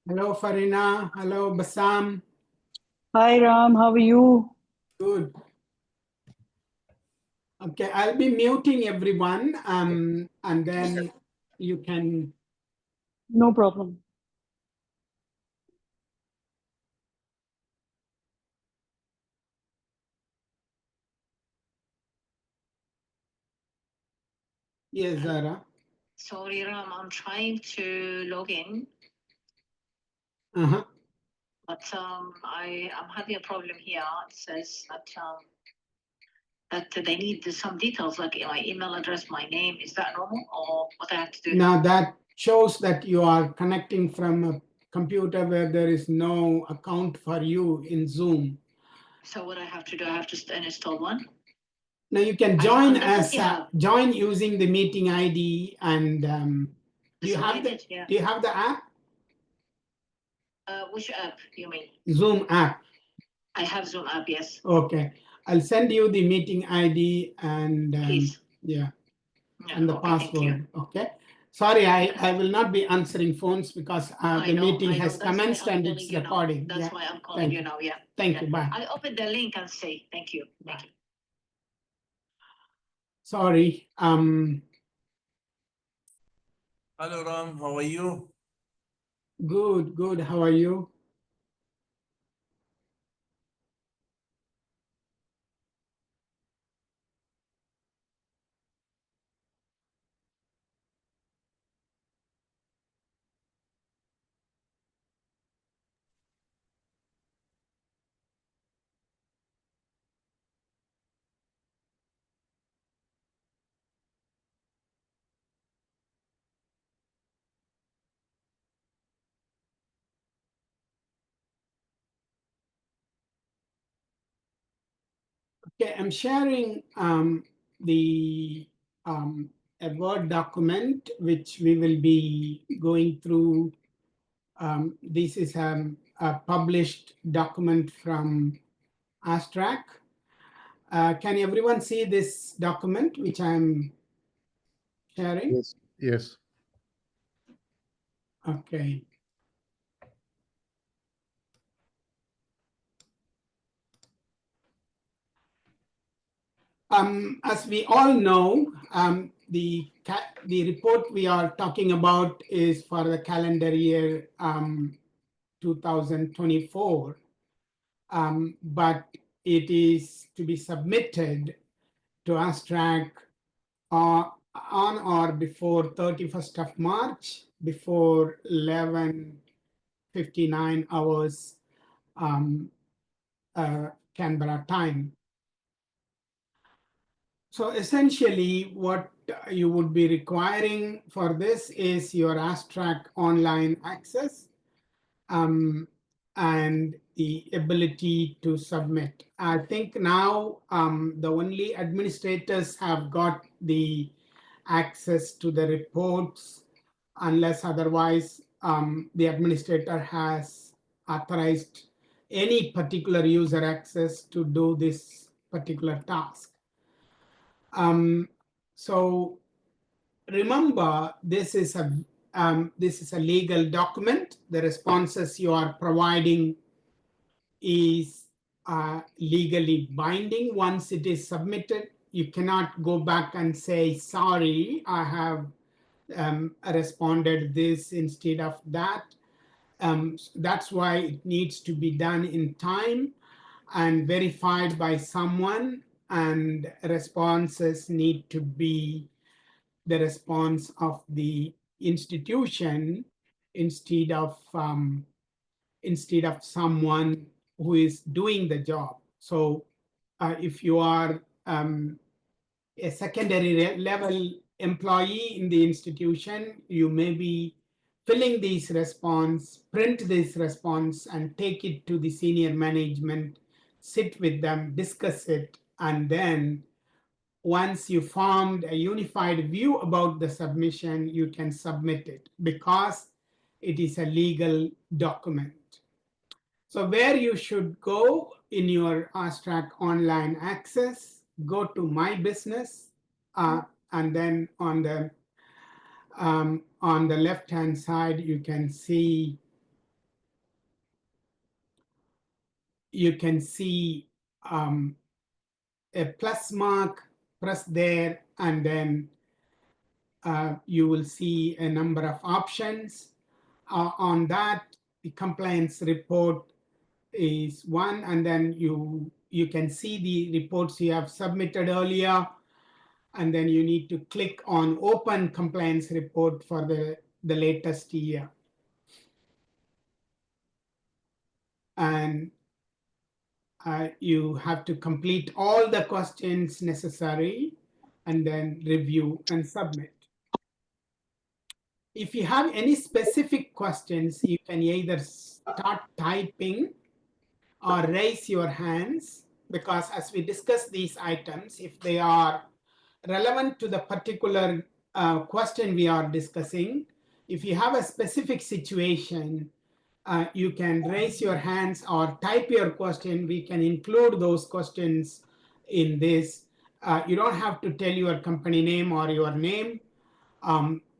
Hello, Farina. Hello, Bassam. Hi Ram, how are you? Good. Okay, I'll be muting everyone, and then you can. No problem. Yes, Zara. Sorry, Ram, I'm trying to log in, Uh-huh. but I'm having a problem here. It says that they need some details like my email address, my name. Is that normal, or what I have to do? Now that shows that you are connecting from a computer where there is no account for you in Zoom. So what I have to do, I have to install one. Now you can join join using the meeting ID and do you have the app? Which app you mean? Zoom app. I have Zoom app, yes. Okay, I'll send you the meeting ID and Please. yeah, Yeah, and the password. Okay. Sorry, I will not be answering phones because the meeting has commenced and it's recording. That's why I'm calling you now. Yeah. Thank you. Bye. I opened the link and say thank you. Thank you. Sorry. Hello, Ram. How are you? Good, good. How are you? Okay, I'm sharing the a Word document which we will be going through. This is a published document from AUSTRAC. Can everyone see this document which I'm sharing? Yes. Yes. Okay. As we all know, the report we are talking about is for the calendar year 2024, but it is to be submitted to AUSTRAC on or before 31st of March, before 11:59 hours Canberra time. So essentially what you would be requiring for this is your AUSTRAC online access and the ability to submit. I think now the only administrators have got the access to the reports unless otherwise the administrator has authorized any particular user access to do this particular task. So remember, this is a legal document. The responses you are providing is legally binding. Once it is submitted, you cannot go back and say, sorry, I have responded this instead of that. That's why it needs to be done in time and verified by someone, and responses need to be the response of the institution instead of someone who is doing the job. So if you are a secondary level employee in the institution, you may be filling this response, print this response, and take it to the senior management, sit with them, discuss it, and then once you formed a unified view about the submission, you can submit it because it is a legal document. So where you should go in your AUSTRAC online access, go to My Business, and then on the left-hand side, you can see you can see a plus mark, press there, and then you will see a number of options. On that, the compliance report is one, and then you can see the reports you have submitted earlier, and then you need to click on open compliance report for the latest year. And you have to complete all the questions necessary and then review and submit. If you have any specific questions, you can either start typing or raise your hands, because as we discuss these items, if they are relevant to the particular question we are discussing, if you have a specific situation, you can raise your hands or type your question. We can include those questions in this. You don't have to tell your company name or your name.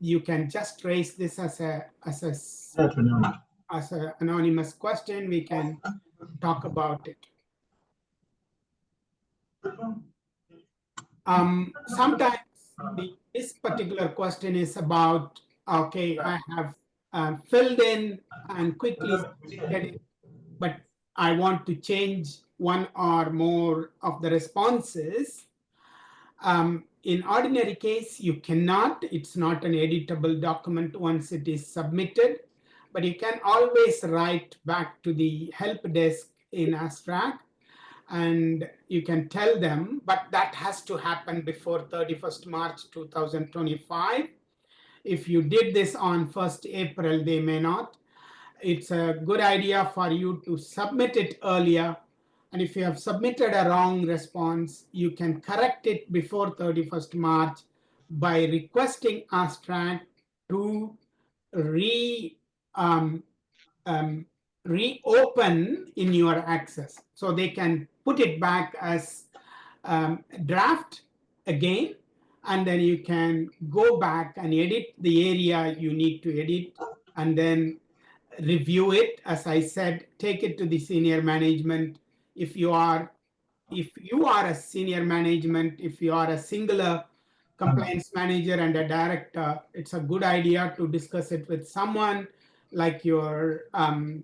You can just raise this as an anonymous question. We can talk about it. Sometimes this particular question is about, okay, I have filled in and quickly submitted it, but I want to change one or more of the responses. In ordinary case, you cannot. It's not an editable document once it is submitted, but you can always write back to the help desk in AUSTRAC, and you can tell them, but that has to happen before 31st March 2025. If you did this on 1st April, they may not. It's a good idea for you to submit it earlier. And if you have submitted a wrong response, you can correct it before 31st March by requesting AUSTRAC to reopen in your access. So they can put it back as draft again, and then you can go back and edit the area you need to edit, and then review it. As I said, take it to the senior management. If you are a senior management, if you are a singular compliance manager and a director, it's a good idea to discuss it with someone like your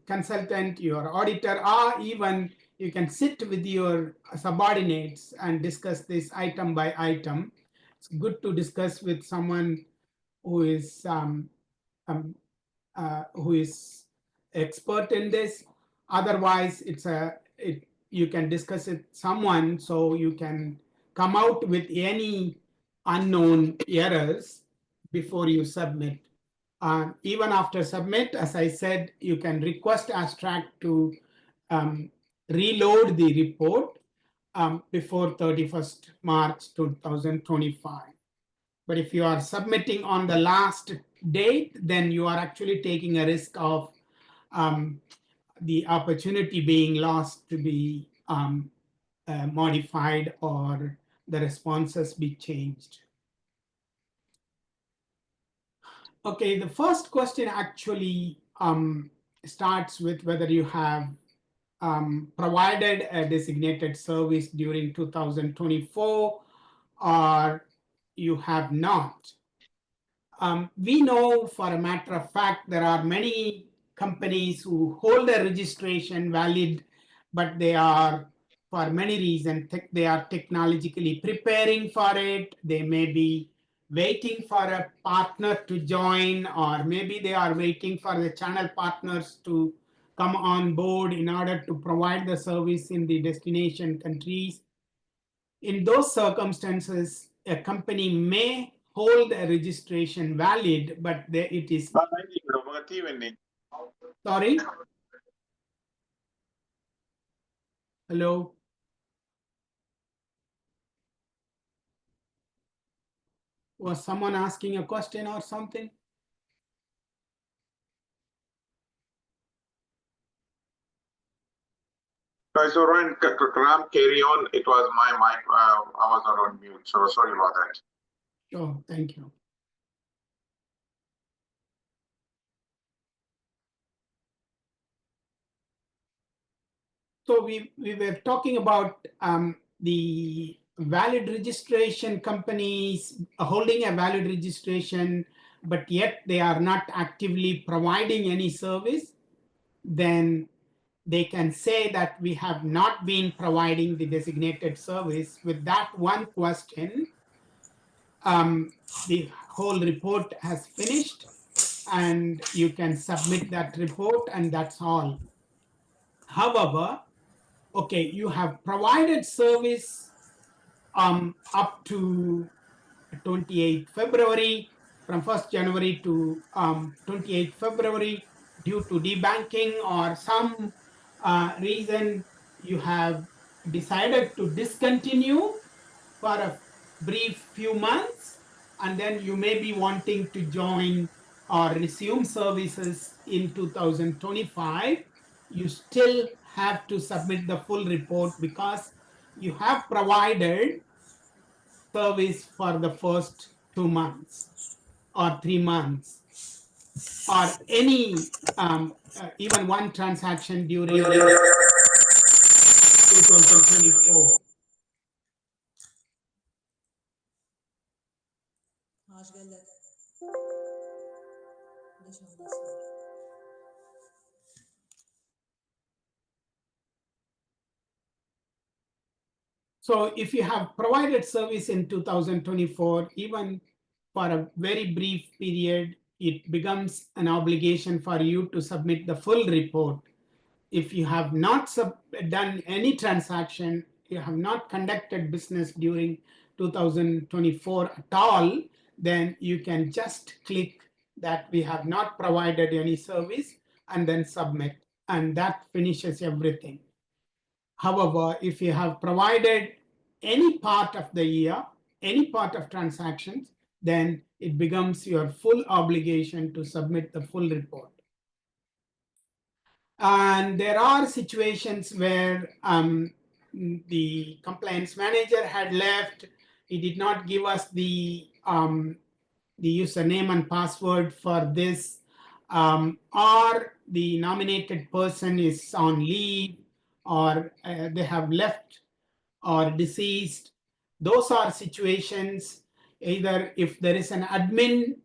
consultant, your auditor, or even you can sit with your subordinates and discuss this item by item. It's good to discuss with someone who is expert in this. Otherwise, you can discuss it with someone, so you can come out with any unknown errors before you submit. Even after submit, as I said, you can request AUSTRAC to reload the report before 31st March 2025. But if you are submitting on the last date, then you are actually taking a risk of the opportunity being lost to be modified or the responses be changed. Okay, the first question actually starts with whether you have provided a designated service during 2024 or you have not. We know for a matter of fact there are many companies who hold a registration valid, but they are, for many reasons, they are technologically preparing for it. They may be waiting for a partner to join, or maybe they are waiting for the channel partners to come on board in order to provide the service in the destination countries. In those circumstances, a company may hold a registration valid, but it is. Sorry? Hello? Was someone asking a question or something? So Ryan, Ram, carry on. It was my mic. I was not on mute, so sorry about that. Sure, thank you. So we were talking about the valid registration companies holding a valid registration, but yet they are not actively providing any service. Then they can say that we have not been providing the designated service. With that one question, the whole report has finished, and you can submit that report, and that's all. However, okay, you have provided service up to 28 February, from 1st January to 28 February, due to debanking or some reason you have decided to discontinue for a brief few months, and then you may be wanting to join or resume services in 2025. You still have to submit the full report because you have provided service for the first 2 months or 3 months or any even one transaction during 2024. So if you have provided service in 2024, even for a very brief period, it becomes an obligation for you to submit the full report. If you have not done any transaction, you have not conducted business during 2024 at all, then you can just click that we have not provided any service and then submit, and that finishes everything. However, if you have provided any part of the year, any part of transactions, then it becomes your full obligation to submit the full report. And there are situations where the compliance manager had left. He did not give us the username and password for this, or the nominated person is on leave, or they have left or deceased. Those are situations, either if there is an admin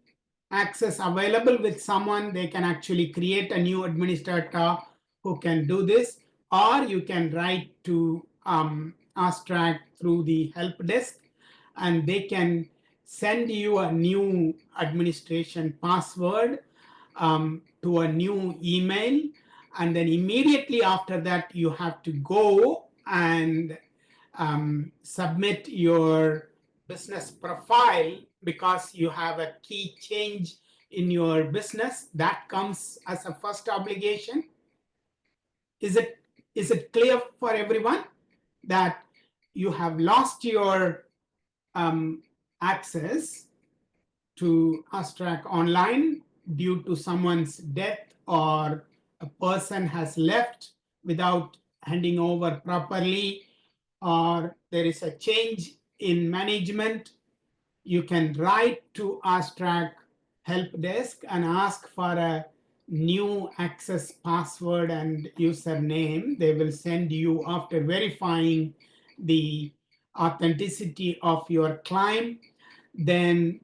access available with someone, they can actually create a new administrator who can do this, or you can write to AUSTRAC through the help desk, and they can send you a new administration password to a new email, and then immediately after that you have to go and submit your business profile, because you have a key change in your business that comes as a first obligation. Is it clear for everyone that you have lost your access to AUSTRAC online due to someone's death, or a person has left without handing over properly, or there is a change in management? You can write to AUSTRAC help desk and ask for a new access password and username. They will send you, after verifying the authenticity of your claim. Then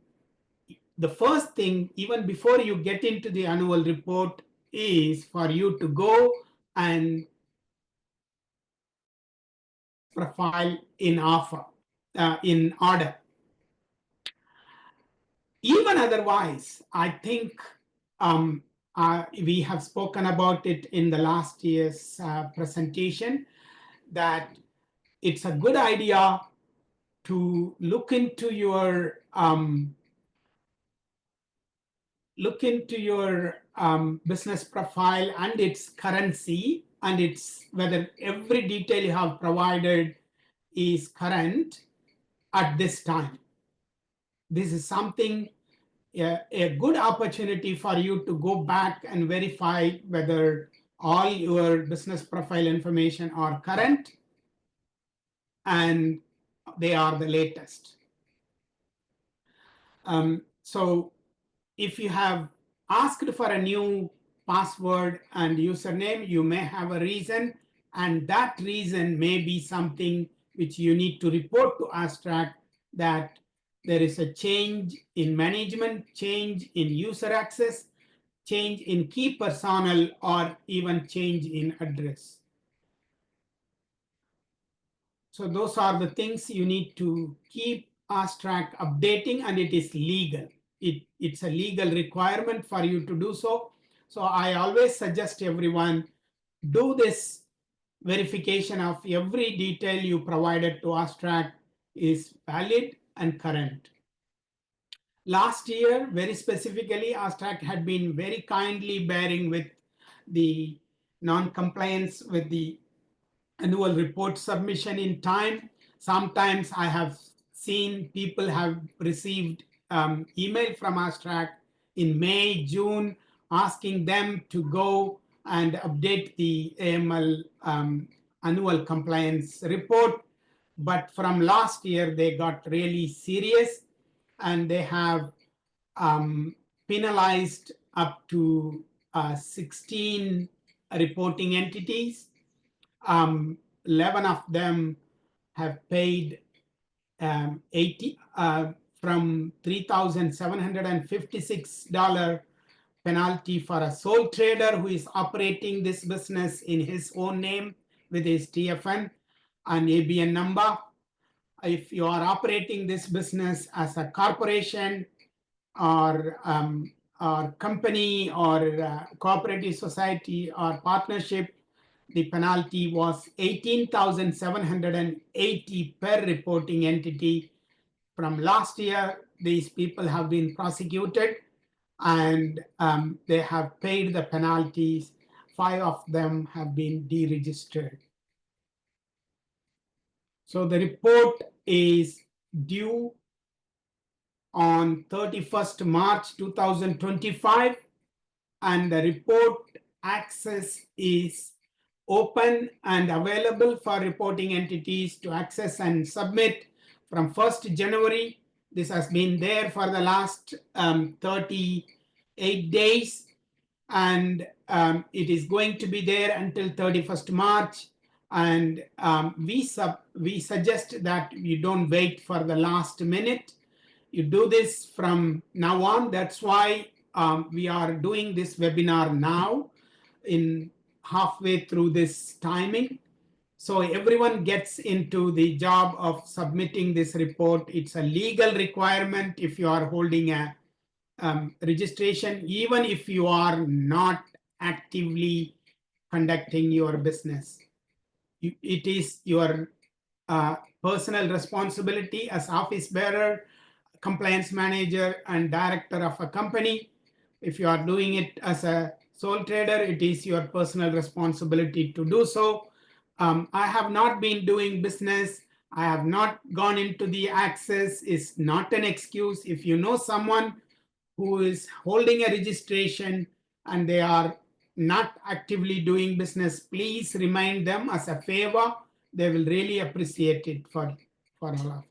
the first thing, even before you get into the annual report, is for you to go and profile in order. Even otherwise, I think we have spoken about it in the last year's presentation, that it's a good idea to look into your business profile and its currency, and its whether every detail you have provided is current at this time. This is something, a good opportunity for you to go back and verify whether all your business profile information are current and they are the latest. So if you have asked for a new password and username, you may have a reason And that reason may be something which you need to report to AUSTRAC, that there is a change in management, change in user access, change in key personnel, or even change in address. So those are the things you need to keep AUSTRAC updating, and it is legal. It's a legal requirement for you to do so. So I always suggest everyone do this verification of every detail you provided to AUSTRAC is valid and current. Last year, very specifically, AUSTRAC had been very kindly bearing with the non-compliance with the annual report submission in time. Sometimes I have seen people have received email from AUSTRAC in May, June, asking them to go and update the AML annual compliance report. But from last year, they got really serious, and they have penalized up to 16 reporting entities. 11 of them have paid 80 from $3,756 penalty for a sole trader who is operating this business in his own name with his TFN and ABN number. If you are operating this business as a corporation or company or cooperative society or partnership, the penalty was $18,780 per reporting entity. From last year, these people have been prosecuted, and they have paid the penalties. 5 of them have been deregistered. So the report is due on 31st March 2025, and the report access is open and available for reporting entities to access and submit from 1st January. This has been there for the last 38 days, and it is going to be there until 31st March. And we suggest that you don't wait for the last minute. You do this from now on. That's why we are doing this webinar now in halfway through this timing. So everyone gets into the job of submitting this report. It's a legal requirement if you are holding a registration, even if you are not actively conducting your business. It is your personal responsibility as office bearer, compliance manager, and director of a company. If you are doing it as a sole trader, it is your personal responsibility to do so. I have not been doing business. I have not gone into the access is not an excuse. If you know someone who is holding a registration and they are not actively doing business, please remind them as a favor. They will really appreciate it for all of us.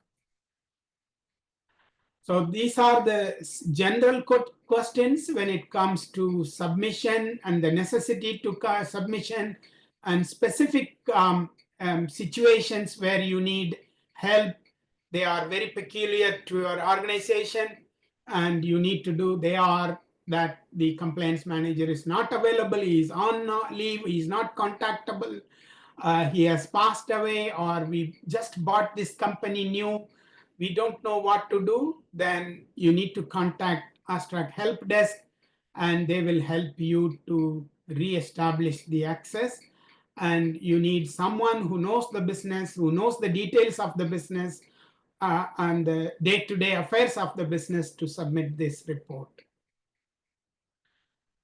So these are the general questions when it comes to submission and the necessity to submission, and specific situations where you need help. They are very peculiar to your organization, and you need to do. They are that the compliance manager is not available, he is on leave, he is not contactable, he has passed away, or we just bought this company new, we don't know what to do. Then you need to contact AUSTRAC help desk, and they will help you to re-establish the access. And you need someone who knows the business, who knows the details of the business and the day-to-day affairs of the business to submit this report.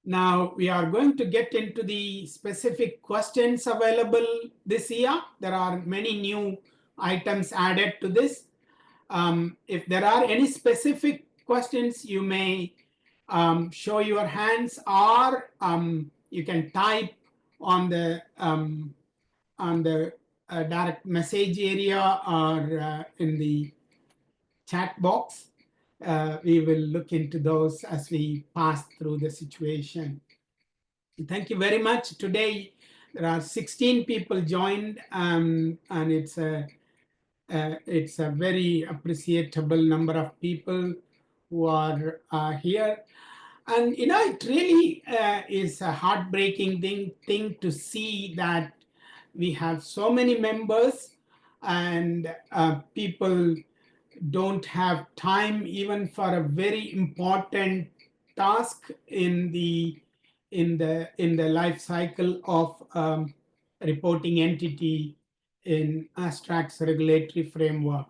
Now we are going to get into the specific questions available this year. There are many new items added to this. If there are any specific questions, you may show your hands, or you can type on the direct message area or in the chat box. We will look into those as we pass through the situation. Thank you very much. Today, There are 16 people joined, and it's a very appreciable number of people who are here. And it really is a heartbreaking thing to see that we have so many members and people don't have time even for a very important task in the life cycle of reporting entity in AUSTRAC's regulatory framework.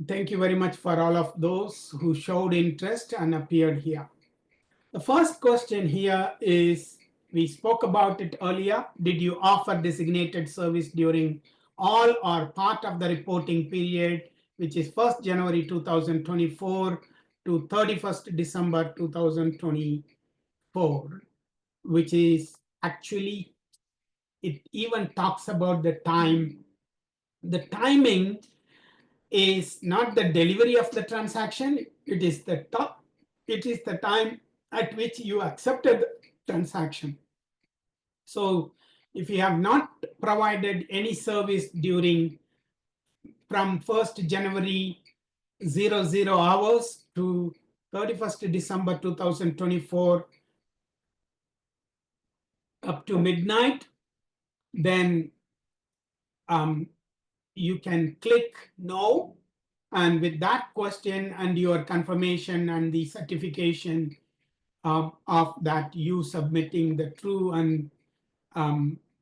Thank you very much for all of those who showed interest and appeared here. The first question here is, we spoke about it earlier. Did you offer designated service during all or part of the reporting period, which is 1st January 2024 to 31st December 2024, which is actually, it even talks about the time. The timing is not the delivery of the transaction, it is the time at which you accepted the transaction. So if you have not provided any service from 1st January 00 hours to 31st December 2024 up to midnight, then you can click no, and with that question and your confirmation and the certification of that you submitting the true and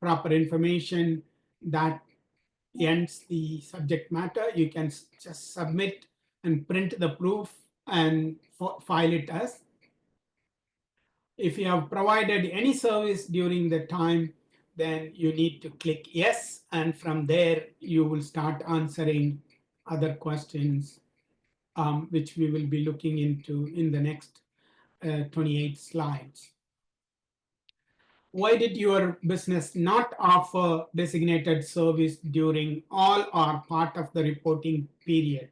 proper information, that ends the subject matter. You can just submit and print the proof and file it as. If you have provided any service during the time, then you need to click yes, and from there you will start answering other questions, which we will be looking into in the next 28 slides. Why did your business not offer designated service during all or part of the reporting period?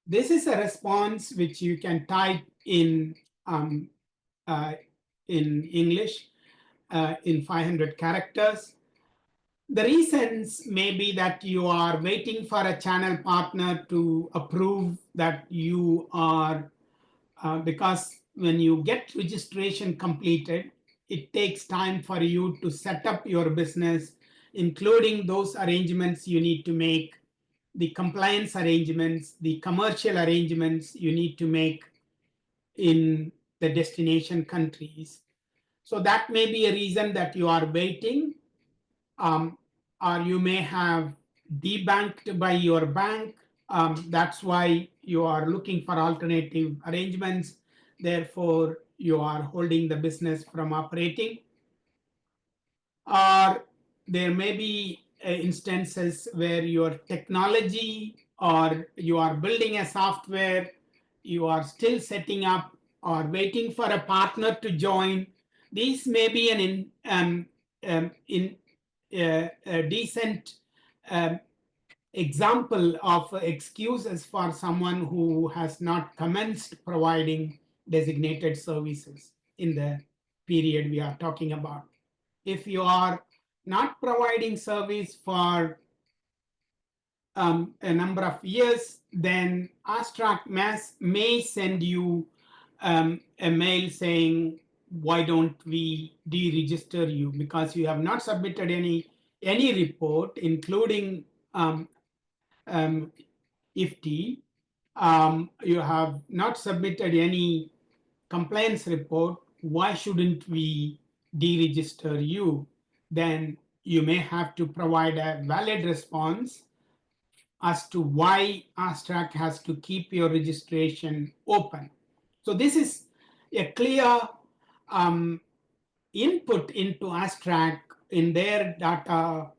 This is a response which you can type in English in 500 characters. The reasons may be that you are waiting for a channel partner to approve that you are, because when you get registration completed, it takes time for you to set up your business, including those arrangements you need to make, the compliance arrangements, the commercial arrangements you need to make in the destination countries. So that may be a reason that you are waiting, or you may have debanked by your bank. That's why you are looking for alternative arrangements. Therefore, you are holding the business from operating. Or there may be instances where your technology, or you are building a software, you are still setting up or waiting for a partner to join. These may be a decent example of excuses for someone who has not commenced providing designated services in the period we are talking about. If you are not providing service for a number of years, then AUSTRAC may send you a mail saying, why don't we deregister you? Because you have not submitted any report, including IFTI. You have not submitted any compliance report. Why shouldn't we deregister you? Then you may have to provide a valid response as to why AUSTRAC has to keep your registration open. So this is a clear input into AUSTRAC in their data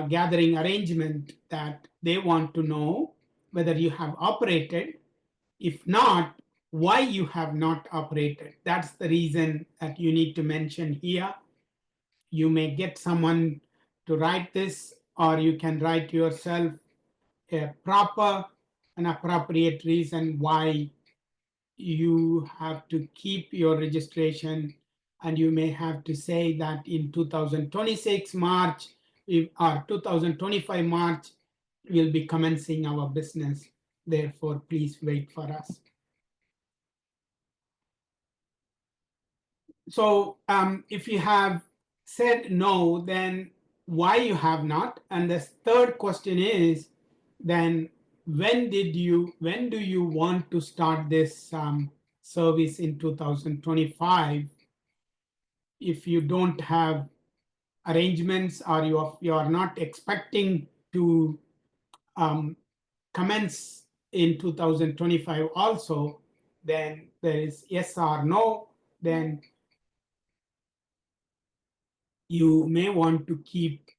gathering arrangement, that they want to know whether you have operated. If not, why you have not operated. That's the reason that you need to mention here. You may get someone to write this, or you can write yourself a proper and appropriate reason why you have to keep your registration and you may have to say that in 2026 March or 2025 March, we'll be commencing our business. Therefore, please wait for us. So if you have said no, then why you have not? And the third question is, then when do you want to start this service in 2025? If you don't have arrangements or you are not expecting to commence in 2025 also, then there is yes or no. Then you may want to keep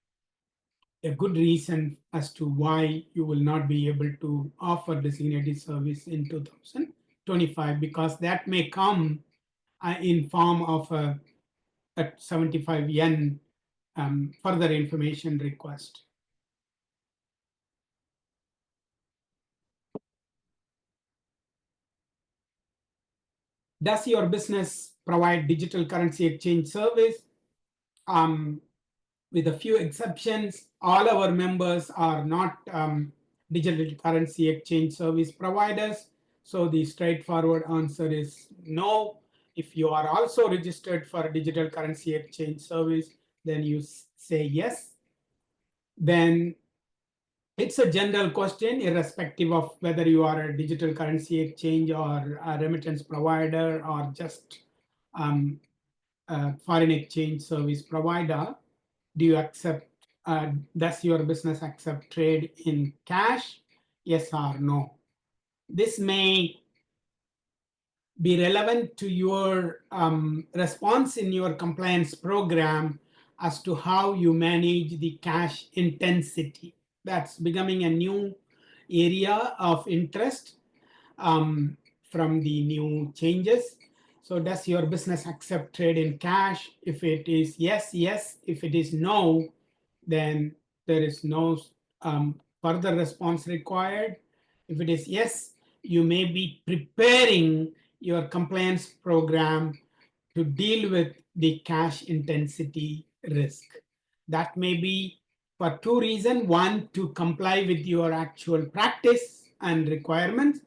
a good reason as to why you will not be able to offer designated service in 2025, because that may come in form of a 75 yen further information request. Does your business provide digital currency exchange service? With a few exceptions, all our members are not digital currency exchange service providers. So the straightforward answer is no. If you are also registered for digital currency exchange service, then you say yes. Then it's a general question, irrespective of whether you are a digital currency exchange or a remittance provider or just a foreign exchange service provider. Do you accept, does your business accept trade in cash? Yes or no? This may be relevant to your response in your compliance program as to how you manage the cash intensity. That's becoming a new area of interest from the new changes. So does your business accept trade in cash? If it is yes, yes. If it is no, then there is no further response required. If it is yes, you may be preparing your compliance program to deal with the cash intensity risk. That may be for two reasons. One, to comply with your actual practice and requirements.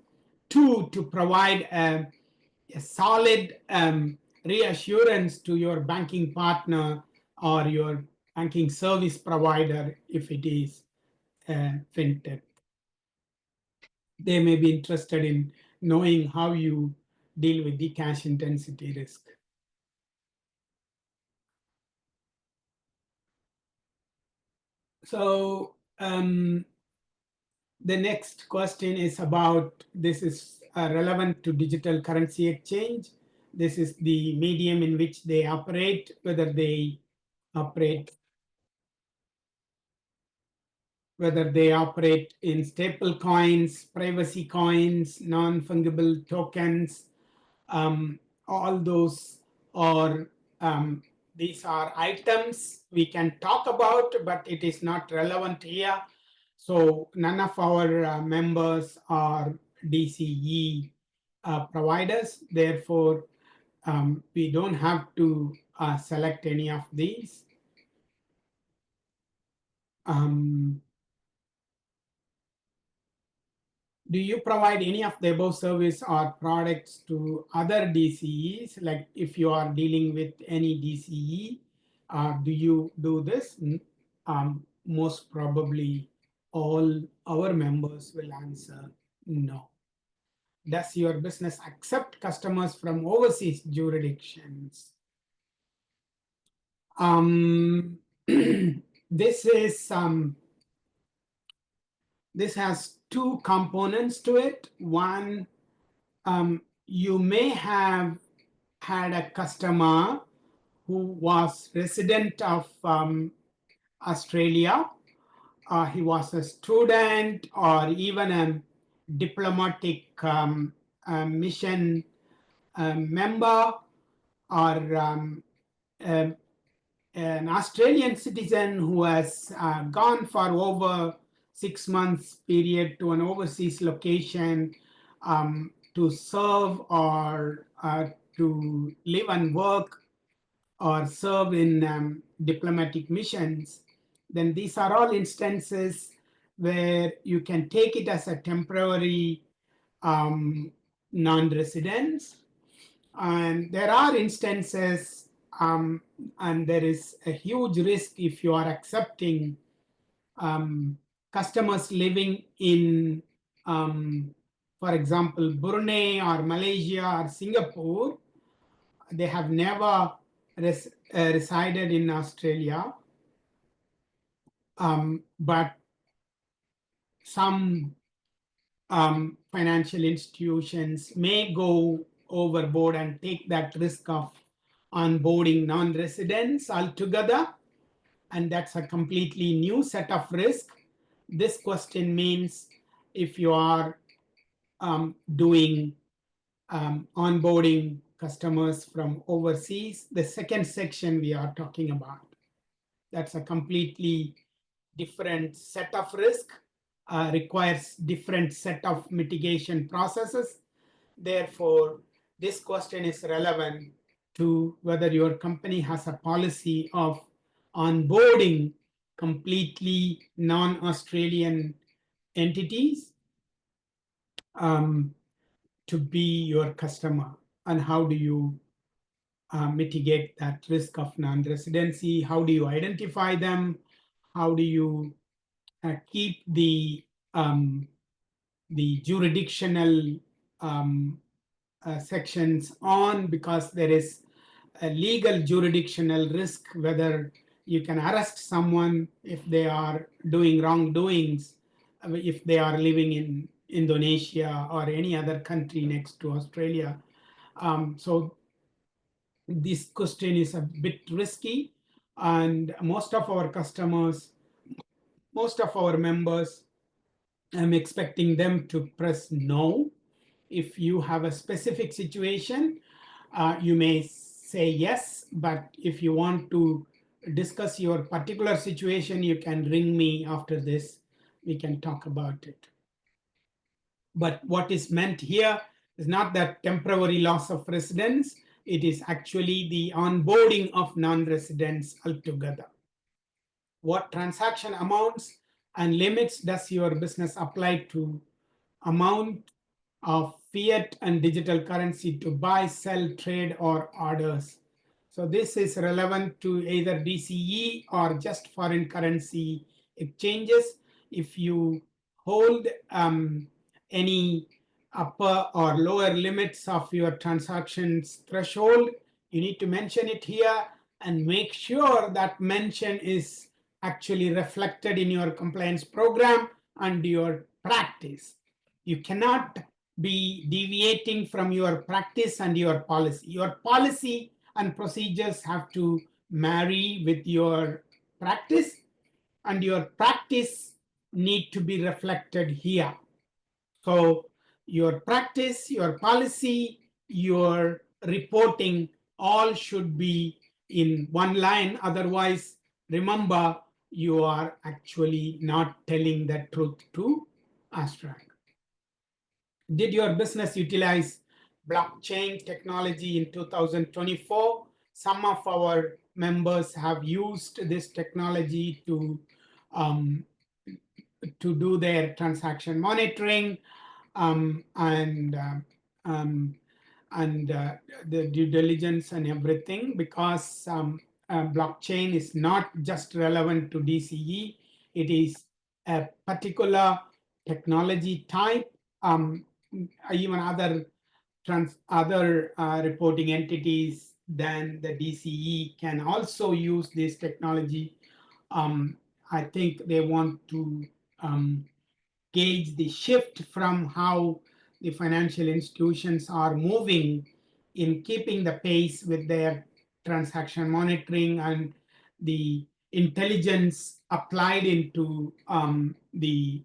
Two, to provide a solid reassurance to your banking partner or your banking service provider if it is fintech. They may be interested in knowing how you deal with the cash intensity risk. So the next question is about, this is relevant to digital currency exchange. This is the medium in which they operate, whether they operate in stable coins, privacy coins, non-fungible tokens. All those are, these are items we can talk about, but it is not relevant here. So none of our members are DCE providers. Therefore, we don't have to select any of these. Do you provide any of the above service or products to other DCEs? Like if you are dealing with any DCE, do you do this? Most probably all our members will answer no. Does your business accept customers from overseas jurisdictions? This has two components to it. One, you may have had a customer who was resident of Australia. He was a student or even a diplomatic mission member, or an Australian citizen who has gone for over 6 months period to an overseas location to serve or to live and work or serve in diplomatic missions, then these are all instances where you can take it as a temporary non-residence. And there are instances, and there is a huge risk if you are accepting customers living in, for example, Brunei or Malaysia or Singapore. They have never resided in Australia, but some financial institutions may go overboard and take that risk of onboarding non-residents altogether. And that's a completely new set of risk. This question means if you are doing onboarding customers from overseas, the second section we are talking about, that's a completely different set of risk, requires different set of mitigation processes. Therefore, this question is relevant to whether your company has a policy of onboarding completely non-Australian entities to be your customer, and how do you mitigate that risk of non-residency? How do you identify them? How do you keep the jurisdictional sections on, because there is a legal jurisdictional risk whether you can arrest someone if they are doing wrongdoings, if they are living in Indonesia or any other country next to Australia. So this question is a bit risky, and most of our customers, most of our members, I'm expecting them to press no. If you have a specific situation, you may say yes, but if you want to discuss your particular situation, you can ring me after this. We can talk about it. But what is meant here is not that temporary loss of residence. It is actually the onboarding of non-residents altogether. What transaction amounts and limits does your business apply to? Amount of fiat and digital currency to buy, sell, trade, or orders. So this is relevant to either DCE or just foreign currency exchanges. If you hold any upper or lower limits of your transactions threshold, you need to mention it here and make sure that mention is actually reflected in your compliance program and your practice. You cannot be deviating from your practice and your policy. Your policy and procedures have to marry with your practice, and your practice need to be reflected here. So your practice, your policy, your reporting all should be in one line. Otherwise, remember, you are actually not telling the truth to AUSTRAC. Did your business utilize blockchain technology in 2024? Some of our members have used this technology to do their transaction monitoring and the due diligence and everything, because blockchain is not just relevant to DCE. It is a particular technology type. Even other reporting entities than the DCE can also use this technology. I think they want to gauge the shift from how the financial institutions are moving in keeping the pace with their transaction monitoring and the intelligence applied into the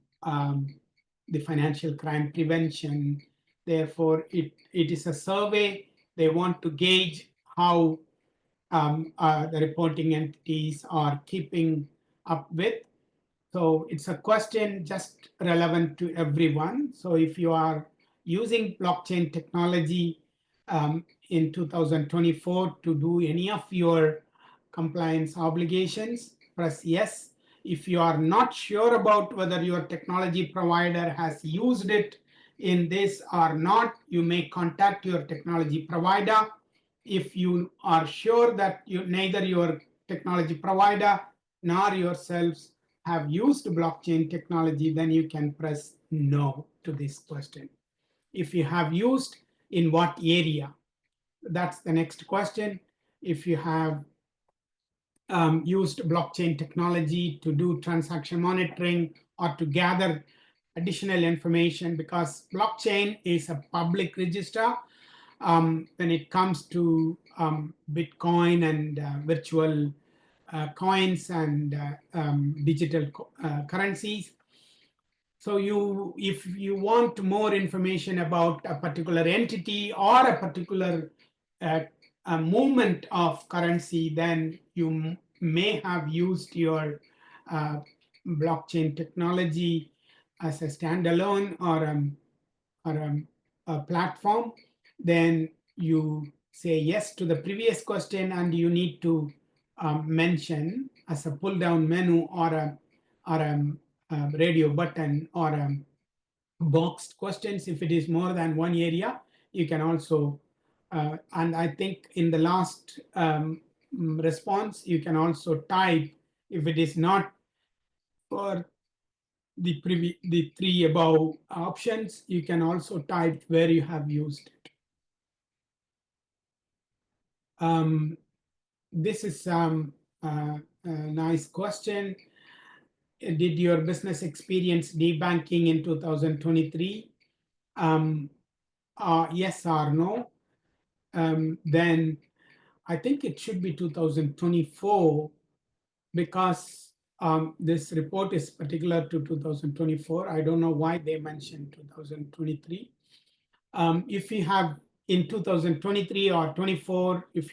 financial crime prevention. Therefore, it is a survey. They want to gauge how the reporting entities are keeping up with. So it's a question just relevant to everyone. So if you are using blockchain technology in 2024 to do any of your compliance obligations, press yes. If you are not sure about whether your technology provider has used it in this or not, you may contact your technology provider. If you are sure that neither your technology provider nor yourselves have used blockchain technology, then you can press no to this question. If you have used, in what area? That's the next question. If you have used blockchain technology to do transaction monitoring or to gather additional information, because blockchain is a public register when it comes to Bitcoin and virtual coins and digital currencies. So if you want more information about a particular entity or a particular a movement of currency, then you may have used your blockchain technology as a standalone or a platform. Then you say yes to the previous question, and you need to mention as a pull down menu or a radio button or boxed questions. If it is more than one area, you can also and I think in the last response, you can also type, if it is not for the three above options, you can also type where you have used it. This is a nice question. Did your business experience debanking in 2023? Yes or no? Then I think it should be 2024, because this report is particular to 2024. I don't know why they mentioned 2023. If you have in 2023 or 24, if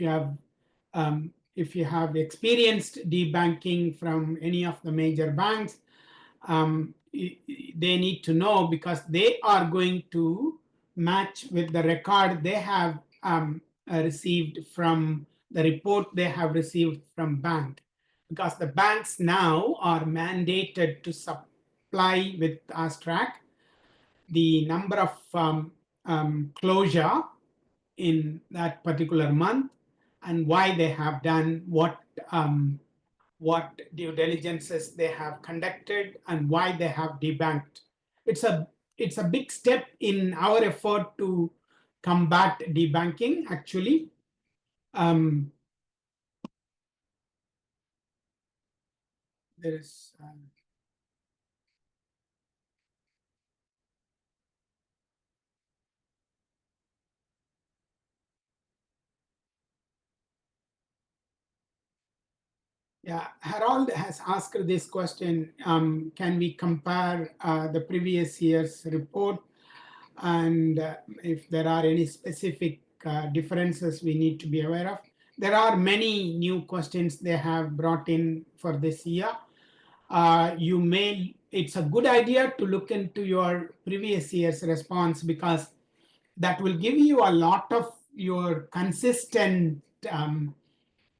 you have experienced debanking from any of the major banks, they need to know, because they are going to match with the record they have received from the report they have received from bank, because the banks now are mandated to supply with AUSTRAC the number of closure in that particular month, and why they have done what due diligences they have conducted, and why they have debanked. It's a big step in our effort to combat debanking, actually. There is yeah, Harold has asked this question. Can we compare the previous year's report, and if there are any specific differences we need to be aware of? There are many new questions they have brought in for this year. It's a good idea to look into your previous year's response, because that will give you a lot of your consistent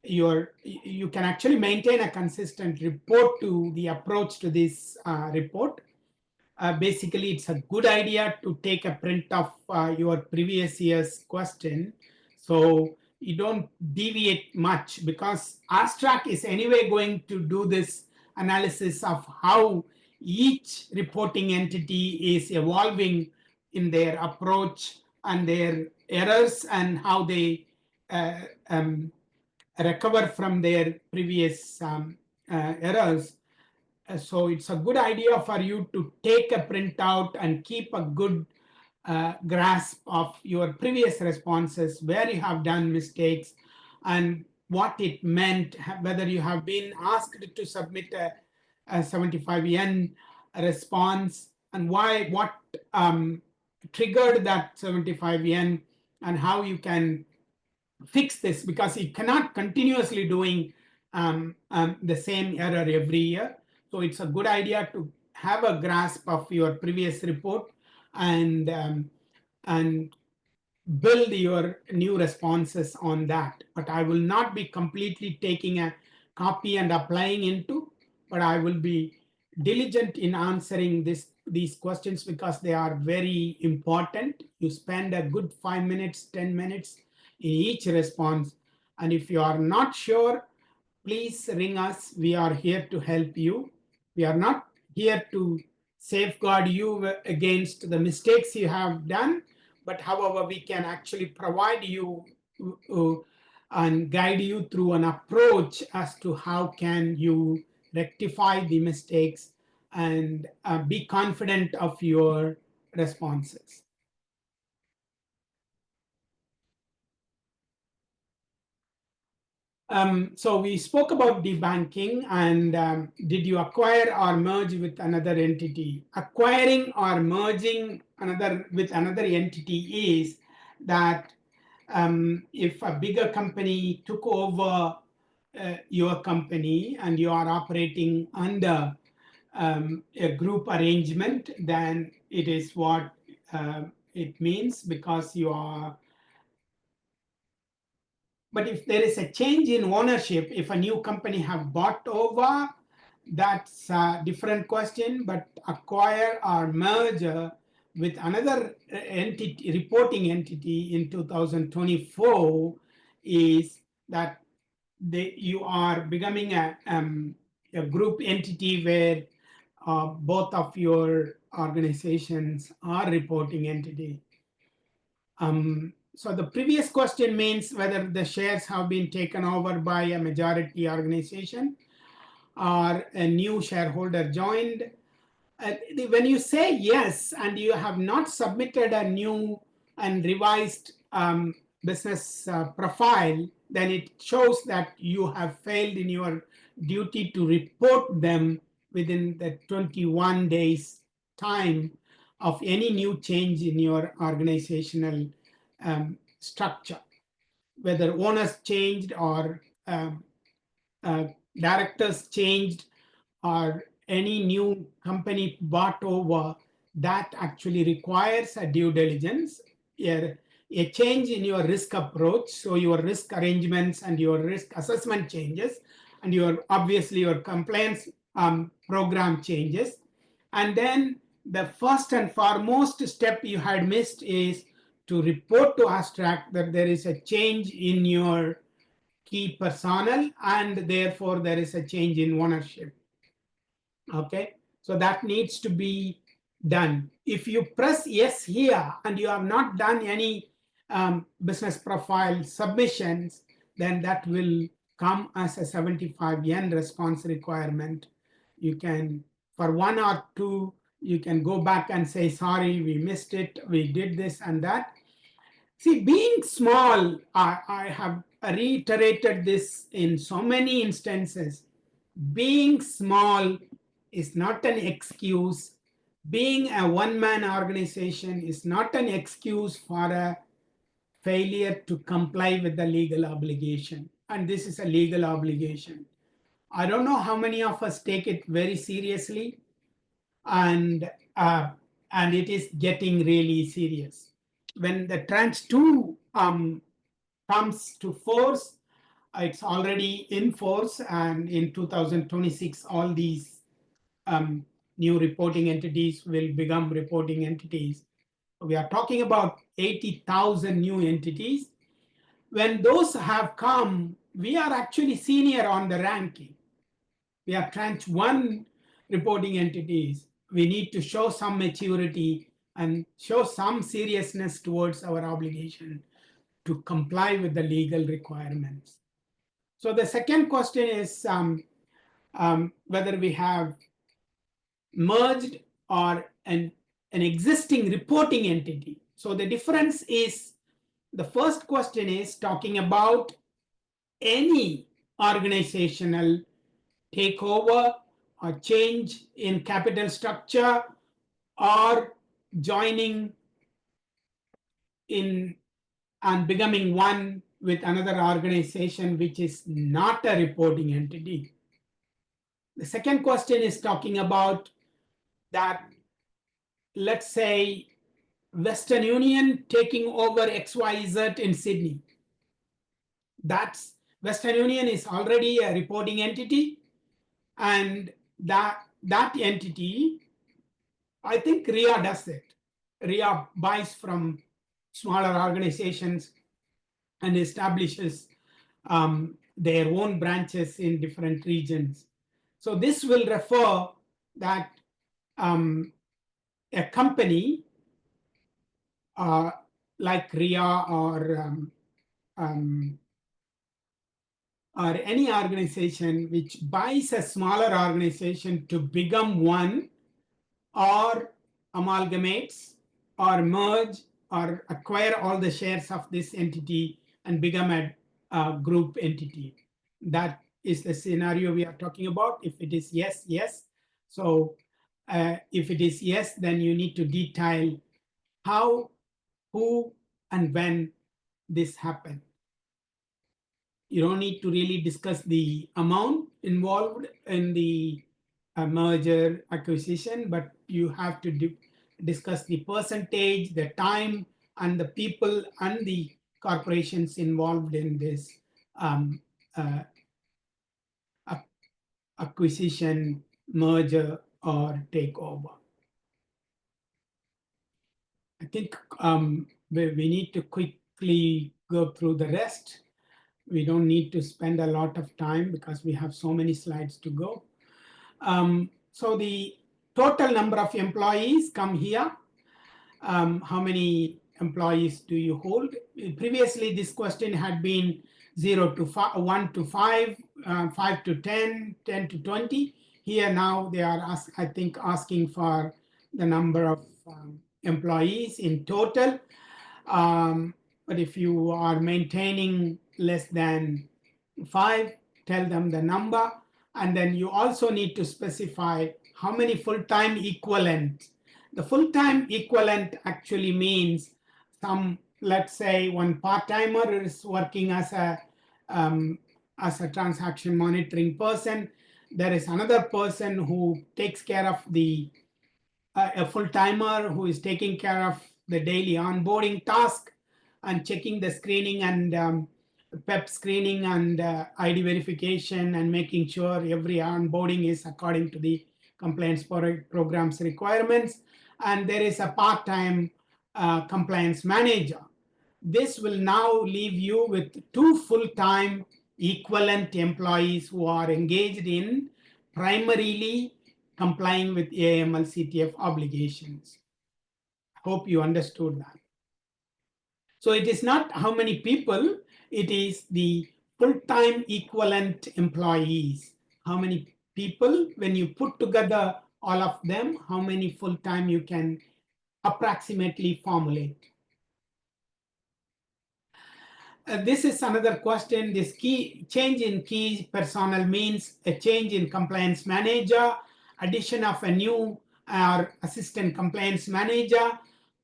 you can actually maintain a consistent report to the approach to this report. Basically, it's a good idea to take a print of your previous year's question, so you don't deviate much, because AUSTRAC is anyway going to do this analysis of how each reporting entity is evolving in their approach and their errors, and how they recover from their previous errors. So it's a good idea for you to take a printout and keep a good grasp of your previous responses, where you have done mistakes and what it meant, whether you have been asked to submit a 75N response, and what triggered that 75N, and how you can fix this, because you cannot continuously doing the same error every year. So it's a good idea to have a grasp of your previous report, and build your new responses on that. But I will not be completely taking a copy and applying into, but I will be diligent in answering these questions because they are very important. You spend a good 5 minutes, 10 minutes in each response. And if you are not sure, please ring us. We are here to help you. We are not here to safeguard you against the mistakes you have done, but however, we can actually provide you and guide you through an approach as to how can you rectify the mistakes and be confident of your responses. So we spoke about debanking and did you acquire or merge with another entity? Acquiring or merging with another entity is that if a bigger company took over your company and you are operating under a group arrangement, then it is what it means because you are. But if there is a change in ownership, if a new company have bought over, that's a different question. But acquire or merge with another entity, reporting entity in 2024 is that you are becoming a group entity where both of your organizations are reporting entity. So the previous question means whether the shares have been taken over by a majority organization or a new shareholder joined. When you say yes and you have not submitted a new and revised business profile, then it shows that you have failed in your duty to report them within the 21 days time of any new change in your organizational structure, whether owners changed or directors changed or any new company bought over, that actually requires a due diligence, a change in your risk approach. So your risk arrangements and your risk assessment changes, and obviously your compliance program changes. And then the first and foremost step you had missed is to report to AUSTRAC that there is a change in your key personnel and therefore there is a change in ownership. Okay, so that needs to be done. If you press yes here and you have not done any business profile submissions, then that will come as a 75 yen response requirement. You can, for one or two, you can go back and say, sorry, we missed it, we did this and that. See, being small, I have reiterated this in so many instances. Being small is not an excuse. Being a one-man organization is not an excuse for a failure to comply with the legal obligation. And this is a legal obligation. I don't know how many of us take it very seriously, and it is getting really serious. When the tranche 2 comes to force, it's already in force, and in 2026, all these new reporting entities will become reporting entities. We are talking about 80,000 new entities. When those have come, we are actually senior on the ranking. We are tranche 1 reporting entities. We need to show some maturity and show some seriousness towards our obligation to comply with the legal requirements. So the second question is whether we have merged or an existing reporting entity. So the difference is, the first question is talking about any organizational takeover or change in capital structure or joining in and becoming one with another organization which is not a reporting entity. The second question is talking about that, let's say Western Union taking over XYZ in Sydney. That's Western Union is already a reporting entity, and that entity, I think RIA does it. RIA buys from smaller organizations and establishes their own branches in different regions. So this will refer that a company like RIA or any organization which buys a smaller organization to become one, or amalgamates or merge or acquire all the shares of this entity and become a group entity. That is the scenario we are talking about. If it is yes, yes. So if it is yes, then you need to detail how, who, and when this happened. You don't need to really discuss the amount involved in the merger acquisition, but you have to discuss the percentage, the time, and the people and the corporations involved in this acquisition, merger, or takeover. I think we need to quickly go through the rest. We don't need to spend a lot of time because we have so many slides to go. So the total number of employees come here. How many employees do you hold? Previously, this question had been 0 to 5, 1 to 5, 5 to 10, 10 to 20. Here now they are, I think, asking for the number of employees in total. But if you are maintaining less than 5, tell them the number. And then you also need to specify how many full-time equivalent. The full-time equivalent actually means some, let's say one part-timer is working as a transaction monitoring person. There is another person who takes care of the, a full-timer who is taking care of the daily onboarding task and checking the screening and PEP screening and ID verification and making sure every onboarding is according to the compliance program's requirements. And there is a part-time compliance manager. This will now leave you with 2 full-time equivalent employees who are engaged in primarily complying with AML CTF obligations. Hope you understood that. So it is not how many people, it is the full-time equivalent employees. How many people, when you put together all of them, how many full-time you can approximately formulate. This is another question. This key change in key personnel means a change in compliance manager, addition of a new or assistant compliance manager,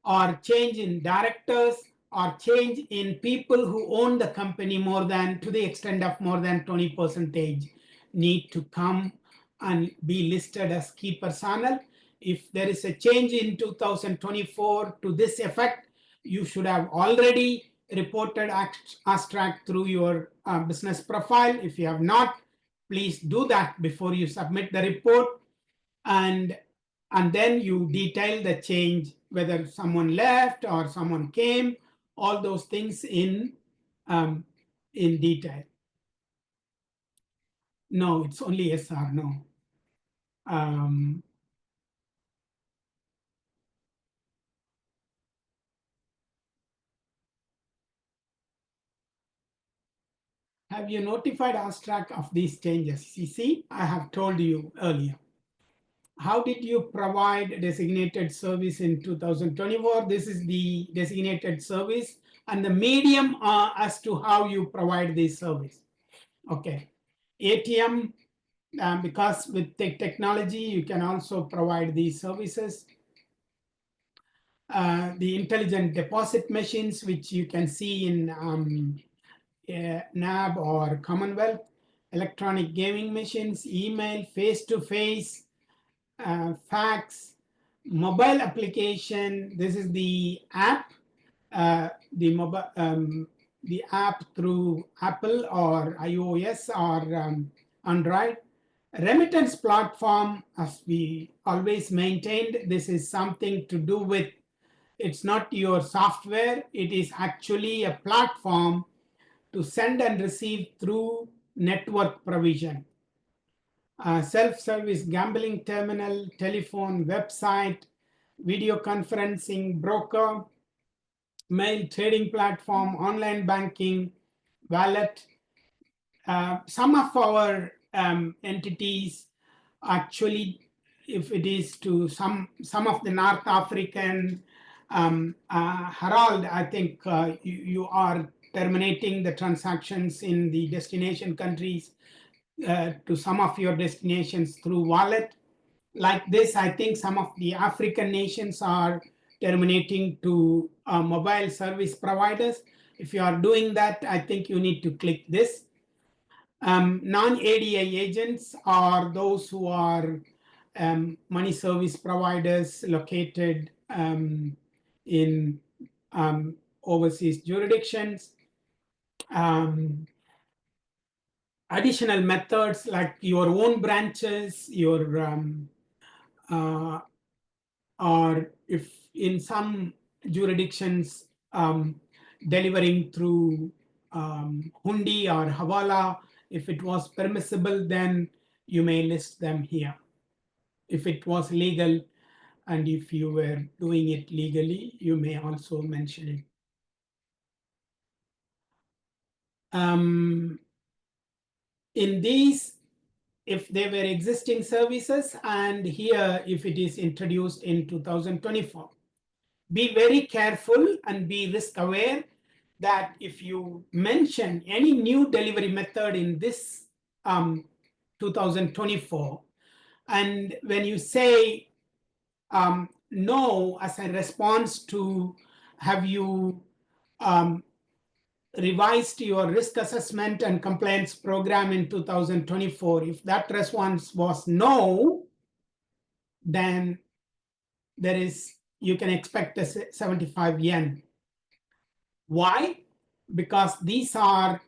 or change in directors, or change in people who own the company more than, to the extent of more than 20% need to come and be listed as key personnel. If there is a change in 2024 to this effect, you should have already reported AUSTRAC through your business profile. If you have not, please do that before you submit the report. And then you detail the change, whether someone left or someone came, all those things in detail. No, it's only yes or no. Have you notified AUSTRAC of these changes? You see, I have told you earlier. How did you provide designated service in 2024? This is the designated service and the medium as to how you provide this service. Okay, ATM, because with technology, you can also provide these services. The intelligent deposit machines, which you can see in NAB or Commonwealth, electronic gaming machines, email, face-to-face, fax, mobile application, this is the app, the app through Apple or iOS or Android. Remittance platform, as we always maintained, this is something to do with, it's not your software, it is actually a platform to send and receive through network provision. Self-service gambling terminal, telephone, website, video conferencing, broker, mail trading platform, online banking, wallet. Some of our entities actually, if it is to some of the North African Herald, I think you are terminating the transactions in the destination countries to some of your destinations through wallet. Like this, I think some of the African nations are terminating to mobile service providers. If you are doing that, I think you need to click this. Non-ADI agents are those who are money service providers located in overseas jurisdictions. Additional methods like your own branches, your or if in some jurisdictions delivering through hundi or hawala, if it was permissible, then you may list them here. If it was legal and if you were doing it legally, you may also mention it. In these, if they were existing services, and here if it is introduced in 2024. Be very careful and be risk aware that if you mention any new delivery method in this 2024, and when you say no as a response to have you revised your risk assessment and compliance program in 2024, if that response was no, then there is, you can expect a 75 yen. Why? Because these are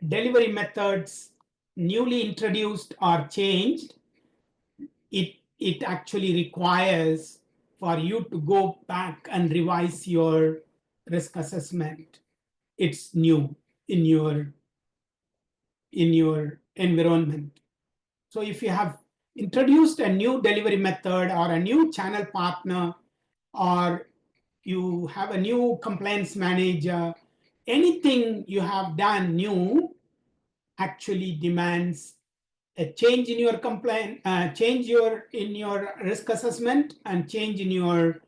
delivery methods newly introduced or changed. It actually requires for you to go back and revise your risk assessment. It's new in your environment. So if you have introduced a new delivery method or a new channel partner, or you have a new compliance manager, anything you have done new actually demands a change in your compliance, change in your risk assessment, and change in your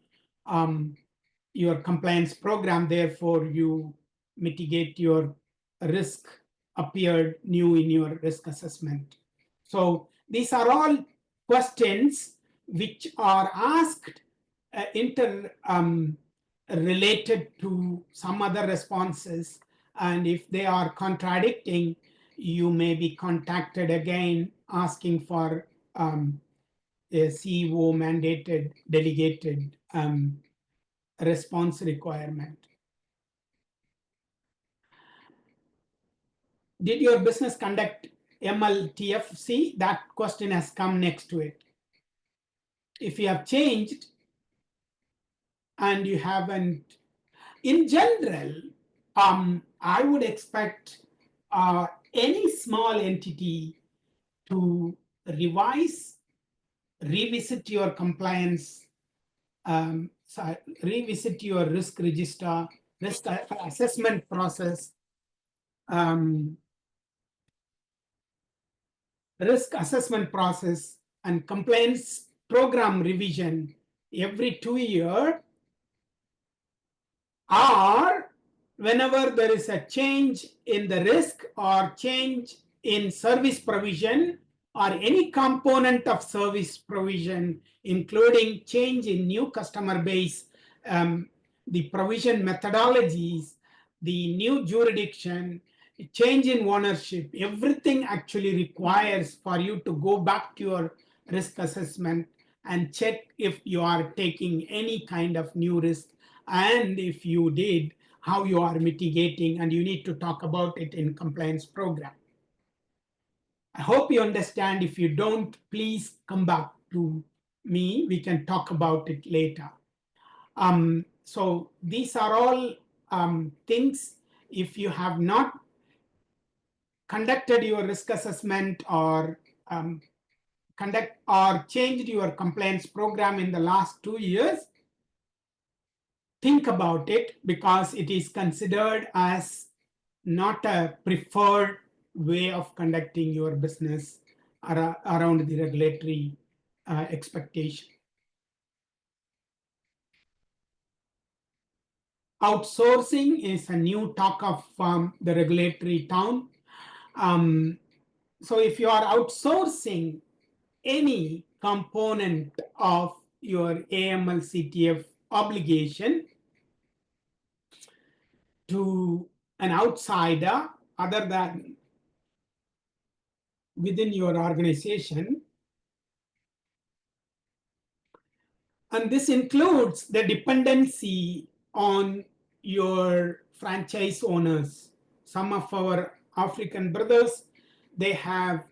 compliance program. Therefore, you mitigate your risk appeared new in your risk assessment. So these are all questions which are asked related to some other responses, and if they are contradicting, you may be contacted again asking for a CEO mandated delegated response requirement. Did your business conduct MLTFC? That question has come next to it. If you have changed and you haven't, in general, I would expect any small entity to revise, revisit your compliance, revisit your risk register, risk assessment process, risk assessment process, and compliance program revision every 2 years, or whenever there is a change in the risk or change in service provision or any component of service provision, including change in new customer base, the provision methodologies, the new jurisdiction, change in ownership, everything actually requires for you to go back to your risk assessment and check if you are taking any kind of new risk, and if you did, how you are mitigating, and you need to talk about it in compliance program. I hope you understand. If you don't, please come back to me. We can talk about it later. So these are all things. If you have not conducted your risk assessment or changed your compliance program in the last 2 years, think about it, because it is considered as not a preferred way of conducting your business around the regulatory expectation. Outsourcing is a new talk of the regulatory town. So if you are outsourcing any component of your AML CTF obligation to an outsider other than within your organization, and this includes the dependency on your franchise owners. Some of our African brothers, they have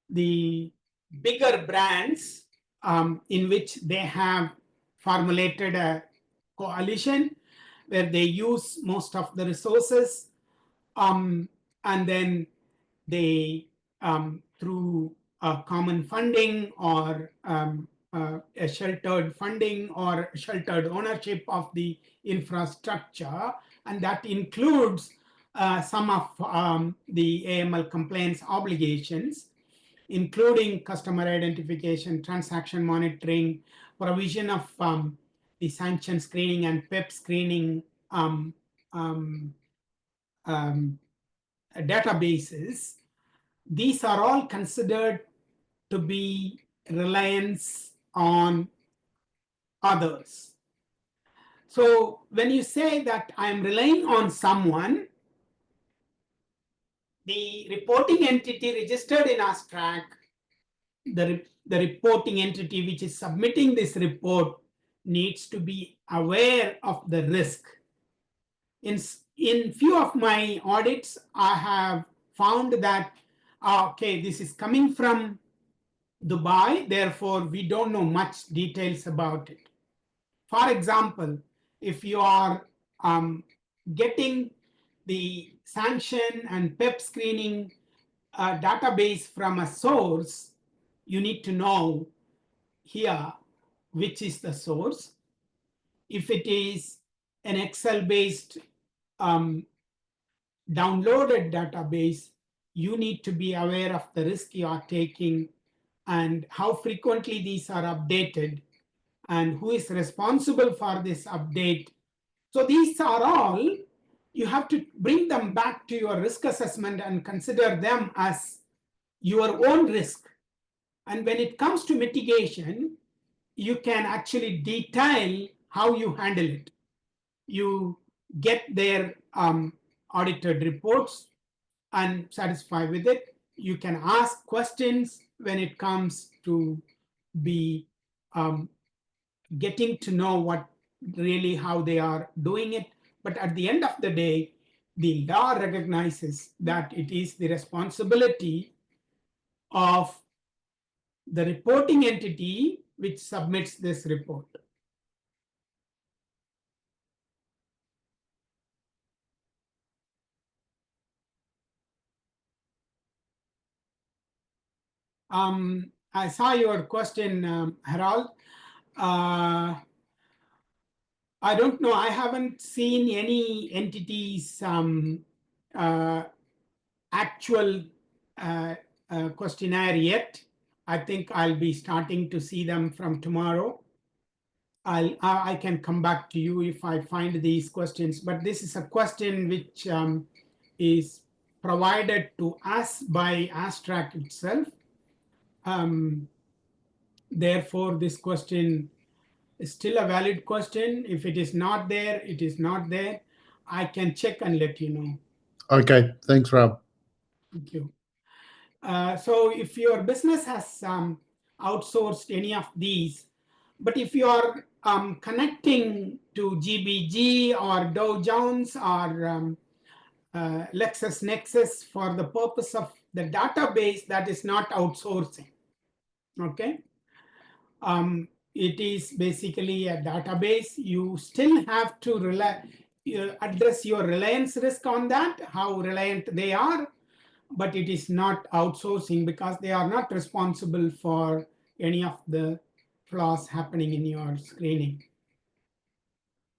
the bigger brands in which they have formulated a coalition where they use most of the resources, and then they through common funding or a sheltered funding or sheltered ownership of the infrastructure, and that includes some of the AML compliance obligations, including customer identification, transaction monitoring, provision of the sanction screening and PEP screening databases. These are all considered to be reliance on others. So when you say that I'm relying on someone, the reporting entity registered in AUSTRAC, the reporting entity which is submitting this report, needs to be aware of the risk. In few of my audits, I have found that, okay, this is coming from Dubai, therefore we don't know much details about it. For example, if you are getting the sanction and PEP screening database from a source, you need to know here which is the source. If it is an Excel-based downloaded database, you need to be aware of the risk you are taking and how frequently these are updated and who is responsible for this update. So these are all, you have to bring them back to your risk assessment and consider them as your own risk. And when it comes to mitigation, you can actually detail how you handle it. You get their audited reports and satisfy with it. You can ask questions when it comes to be getting to know what really how they are doing it. But at the end of the day, the law recognizes that it is the responsibility of the reporting entity which submits this report. I saw your question, Harold. I don't know. I haven't seen any entities actual questionnaire yet. I think I'll be starting to see them from tomorrow. I can come back to you if I find these questions, but this is a question which is provided to us by AUSTRAC itself. Therefore, this question is still a valid question. If it is not there, it is not there. I can check and let you know. Okay, thanks, Rob. Thank you. So if your business has outsourced any of these. But if you are connecting to GBG or Dow Jones or LexisNexis for the purpose of the database, that is not outsourcing. Okay. It is basically a database. You still have to address your reliance risk on that, how reliant they are, but it is not outsourcing because they are not responsible for any of the flaws happening in your screening.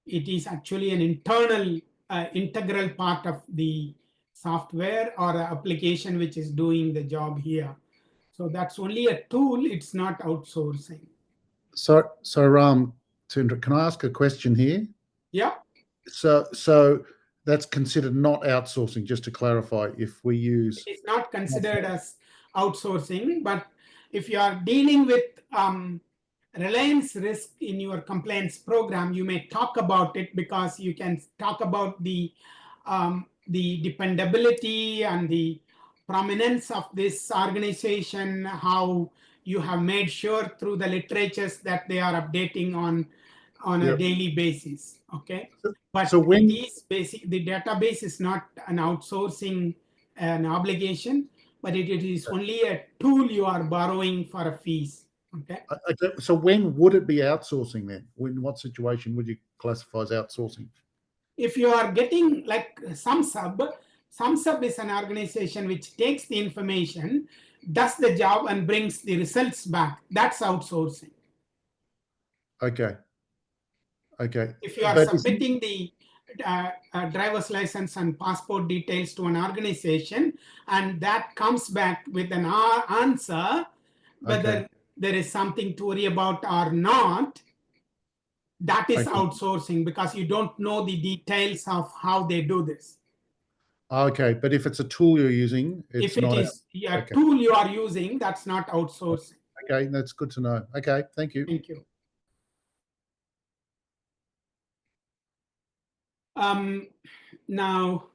It is actually an internal, integral part of the software or application which is doing the job here. So that's only a tool, it's not outsourcing. So Sundar, can I ask a question here? Yeah. So that's considered not outsourcing, just to clarify, if we use... It's not considered as outsourcing, but if you are dealing with reliance risk in your compliance program, you may talk about it because you can talk about the dependability and the prominence of this organization, how you have made sure through the literatures that they are updating on a daily basis. Okay. But so when it is basic, the database is not an outsourcing an obligation, but it is only a tool you are borrowing for a fees. Okay. So when would it be outsourcing then? In what situation would you classify as outsourcing? If you are getting like SumSub is an organization which takes the information, does the job and brings the results back. That's outsourcing. Okay. Okay. If you are submitting the driver's license and passport details to an organization and that comes back with an answer, whether there is something to worry about or not, that is outsourcing because you don't know the details of how they do this. Okay, but if it's a tool you're using, it's not. If it is a tool you are using, that's not outsourcing. Okay, that's good to know. Okay, thank you. Thank you. Now,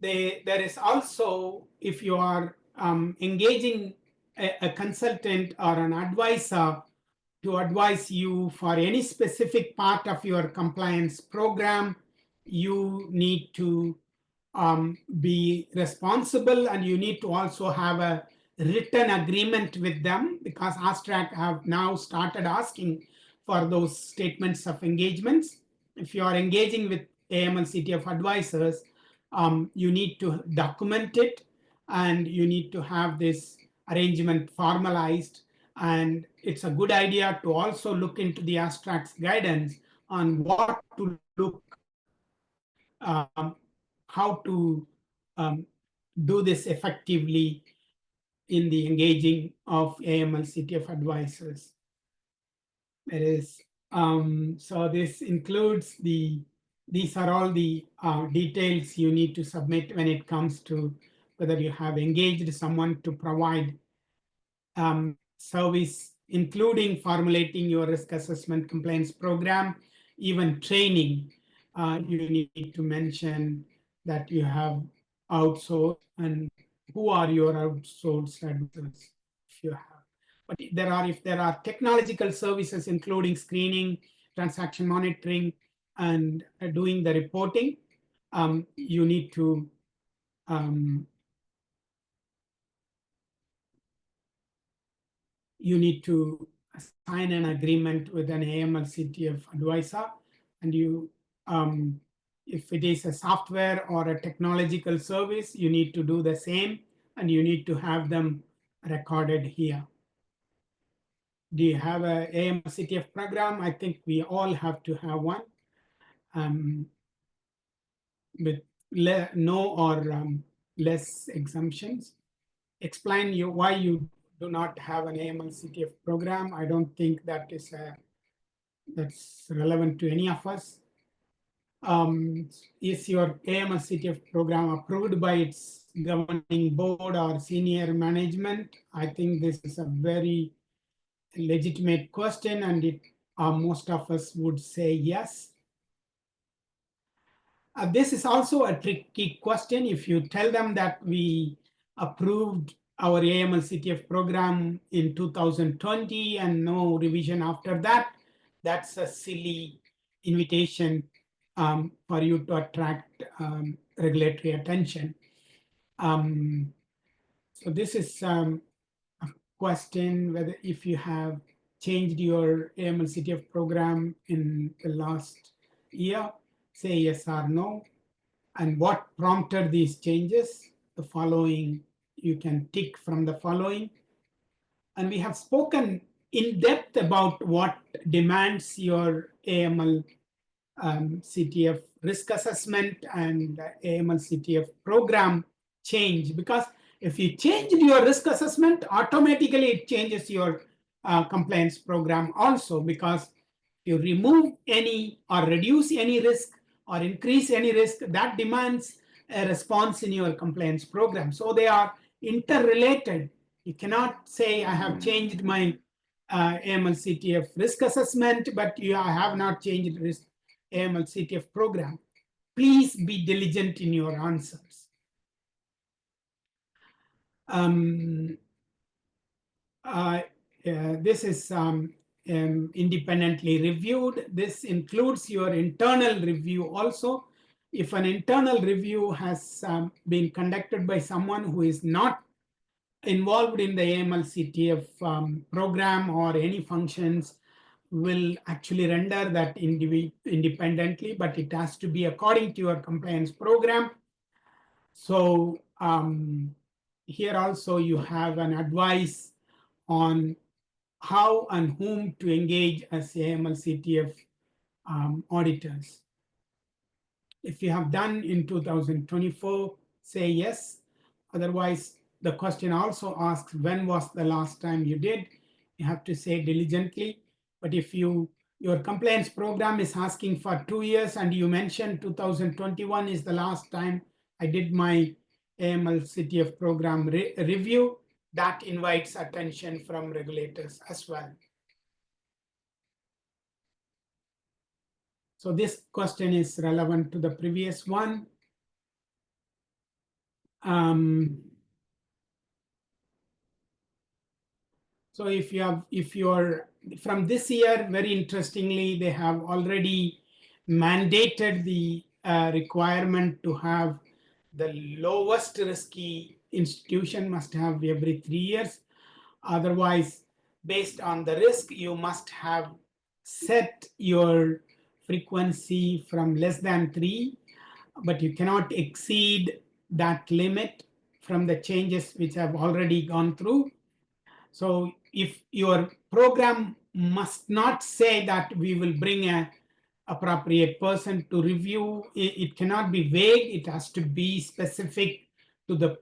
there is also, if you are engaging a consultant or an advisor to advise you for any specific part of your compliance program, you need to be responsible and you need to also have a written agreement with them because AUSTRAC have now started asking for those statements of engagements. If you are engaging with AML-CTF advisors, you need to document it and you need to have this arrangement formalized. And it's a good idea to also look into the AUSTRAC's guidance on what to look, how to do this effectively in the engaging of AML-CTF advisors. There is, so this includes these are all the details you need to submit when it comes to whether you have engaged someone to provide service, including formulating your risk assessment compliance program, even training. You need to mention that you have outsourced and who are your outsourced advisors if you have. But if there are technological services, including screening, transaction monitoring, and doing the reporting, you need to sign an agreement with an AML-CTF advisor, and you, if it is a software or a technological service, you need to do the same, and you need to have them recorded here. Do you have a AML-CTF program? I think we all have to have one. With no or less exemptions. Explain why you do not have an AML-CTF program. I don't think that is that's relevant to any of us. Is your AML-CTF program approved by its governing board or senior management? I think this is a very legitimate question, and most of us would say yes. This is also a tricky question. If you tell them that we approved our AML CTF program in 2020 and no revision after that, that's a silly invitation for you to attract regulatory attention. So this is a question whether if you have changed your AML CTF program in the last year, say yes or no, and what prompted these changes. The following, you can tick from the following. And we have spoken in depth about what demands your AML CTF risk assessment and AML CTF program change, because if you change your risk assessment, automatically it changes your compliance program also, because you remove any or reduce any risk or increase any risk, that demands a response in your compliance program. So they are interrelated. You cannot say I have changed my AML CTF risk assessment, but I have not changed risk AML CTF program. Please be diligent in your answers. This is independently reviewed. This includes your internal review also. If an internal review has been conducted by someone who is not involved in the AML CTF program or any functions, will actually render that independently, but it has to be according to your compliance program. So here also you have an advice on how and whom to engage as AML CTF auditors. If you have done in 2024, say yes. Otherwise, the question also asks, when was the last time you did? You have to say diligently. But if your compliance program is asking for 2 years and you mentioned 2021 is the last time I did my AML CTF program review, that invites attention from regulators as well. So this question is relevant to the previous one. So if you're from this year, very interestingly, they have already mandated the requirement to have the lowest risky institution must have every 3 years. Otherwise, based on the risk, you must have set your frequency from less than 3, but you cannot exceed that limit from the changes which have already gone through. So if your program must not say that we will bring an appropriate person to review, it cannot be vague. It has to be specific to the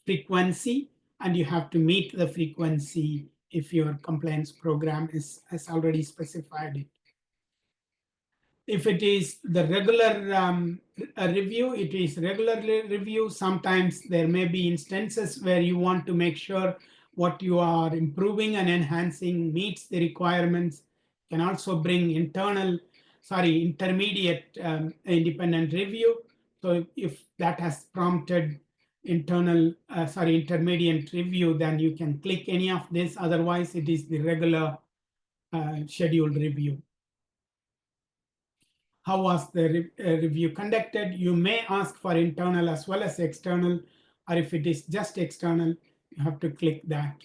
frequency, and you have to meet the frequency if your compliance program has already specified it. If it is the regular review, it is regularly review. Sometimes there may be instances where you want to make sure what you are improving and enhancing meets the requirements. You can also bring intermediate independent review. So if that has prompted intermediate review, then you can click any of this. Otherwise, it is the regular scheduled review. How was the review conducted? You may ask for internal as well as external, or if it is just external, you have to click that.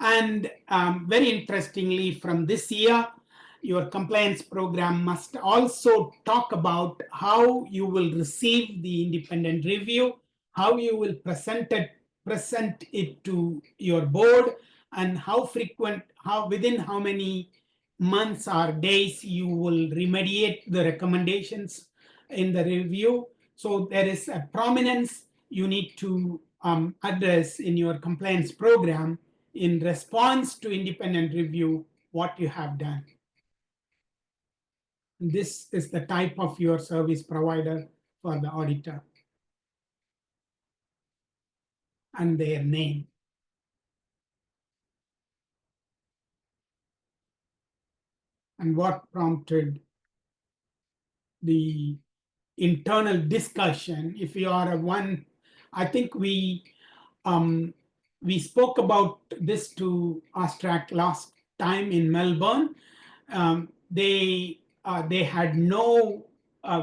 And very interestingly, from this year, your compliance program must also talk about how you will receive the independent review, how you will present it to your board, and how frequent, within how many months or days you will remediate the recommendations in the review. So there is a prominence you need to address in your compliance program in response to independent review, what you have done. This is the type of your service provider for the auditor and their name. And what prompted the internal discussion. If you are I think we we spoke about this to AUSTRAC last time in Melbourne. They had no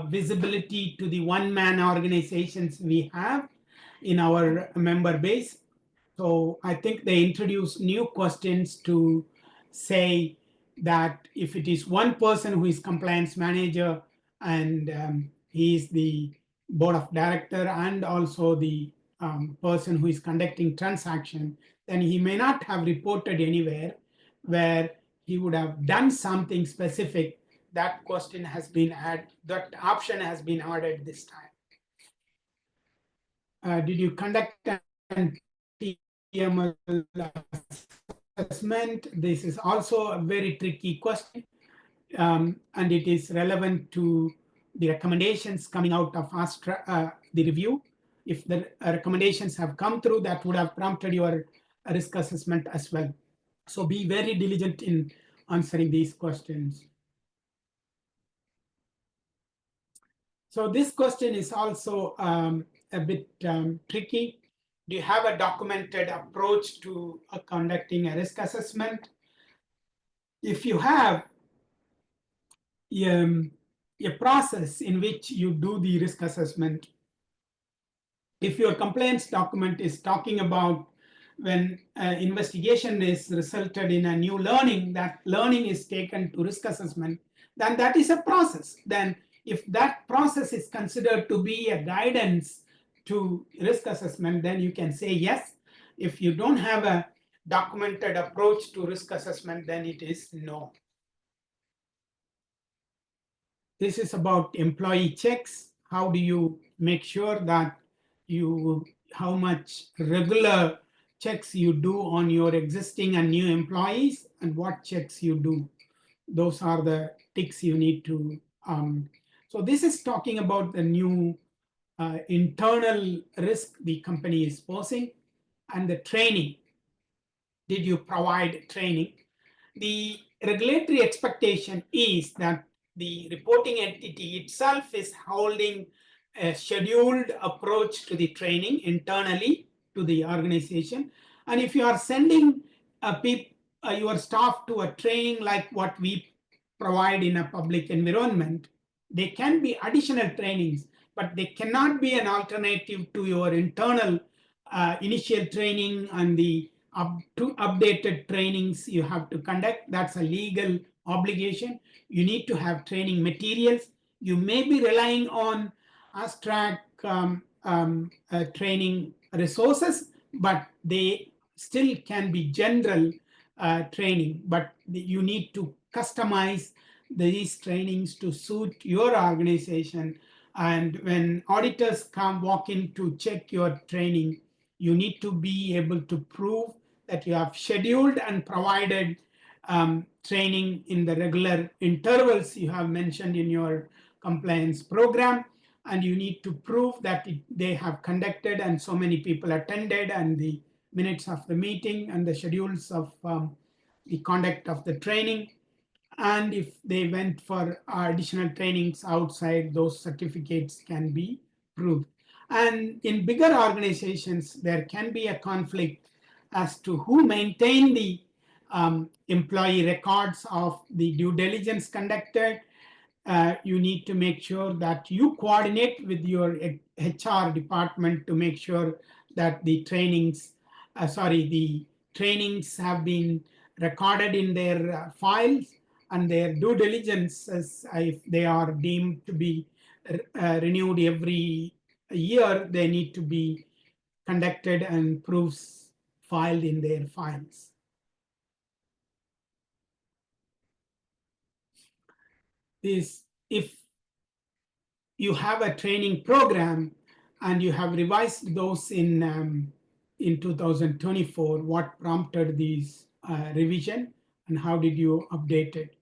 visibility to the one-man organizations we have in our member base. So I think they introduced new questions to say that if it is one person who is compliance manager and he is the board of director and also the person who is conducting transaction, then he may not have reported anywhere where he would have done something specific. That question has been added, that option has been added this time. Did you conduct an TML assessment? This is also a very tricky question, and it is relevant to the recommendations coming out of the review. If the recommendations have come through, that would have prompted your risk assessment as well. So be very diligent in answering these questions. So this question is also a bit tricky. Do you have a documented approach to conducting a risk assessment? If you have a process in which you do the risk assessment, if your compliance document is talking about when investigation is resulted in a new learning, that learning is taken to risk assessment, then that is a process. Then if that process is considered to be a guidance to risk assessment, then you can say yes. If you don't have a documented approach to risk assessment, then it is no. This is about employee checks. How do you make sure that how much regular checks you do on your existing and new employees and what checks you do? Those are the ticks you need to. So this is talking about the new internal risk the company is posing and the training. Did you provide training? The regulatory expectation is that the reporting entity itself is holding a scheduled approach to the training internally to the organization. And if you are sending your staff to a training like what we provide in a public environment, they can be additional trainings, but they cannot be an alternative to your internal initial training and the updated trainings you have to conduct. That's a legal obligation. You need to have training materials. You may be relying on AUSTRAC training resources, but they still can be general training, but you need to customize these trainings to suit your organization. And when auditors walk in to check your training, you need to be able to prove that you have scheduled and provided training in the regular intervals you have mentioned in your compliance program. And you need to prove that they have conducted and so many people attended, and the minutes of the meeting and the schedules of the conduct of the training. And if they went for additional trainings outside, those certificates can be proved. And in bigger organizations, there can be a conflict as to who maintain the employee records of the due diligence conducted. You need to make sure that you coordinate with your HR department to make sure that the trainings have been recorded in their files, and their due diligence, if they are deemed to be renewed every year, they need to be conducted and proofs filed in their files. If you have a training program and you have revised those in 2024, what prompted these revision and how did you update it?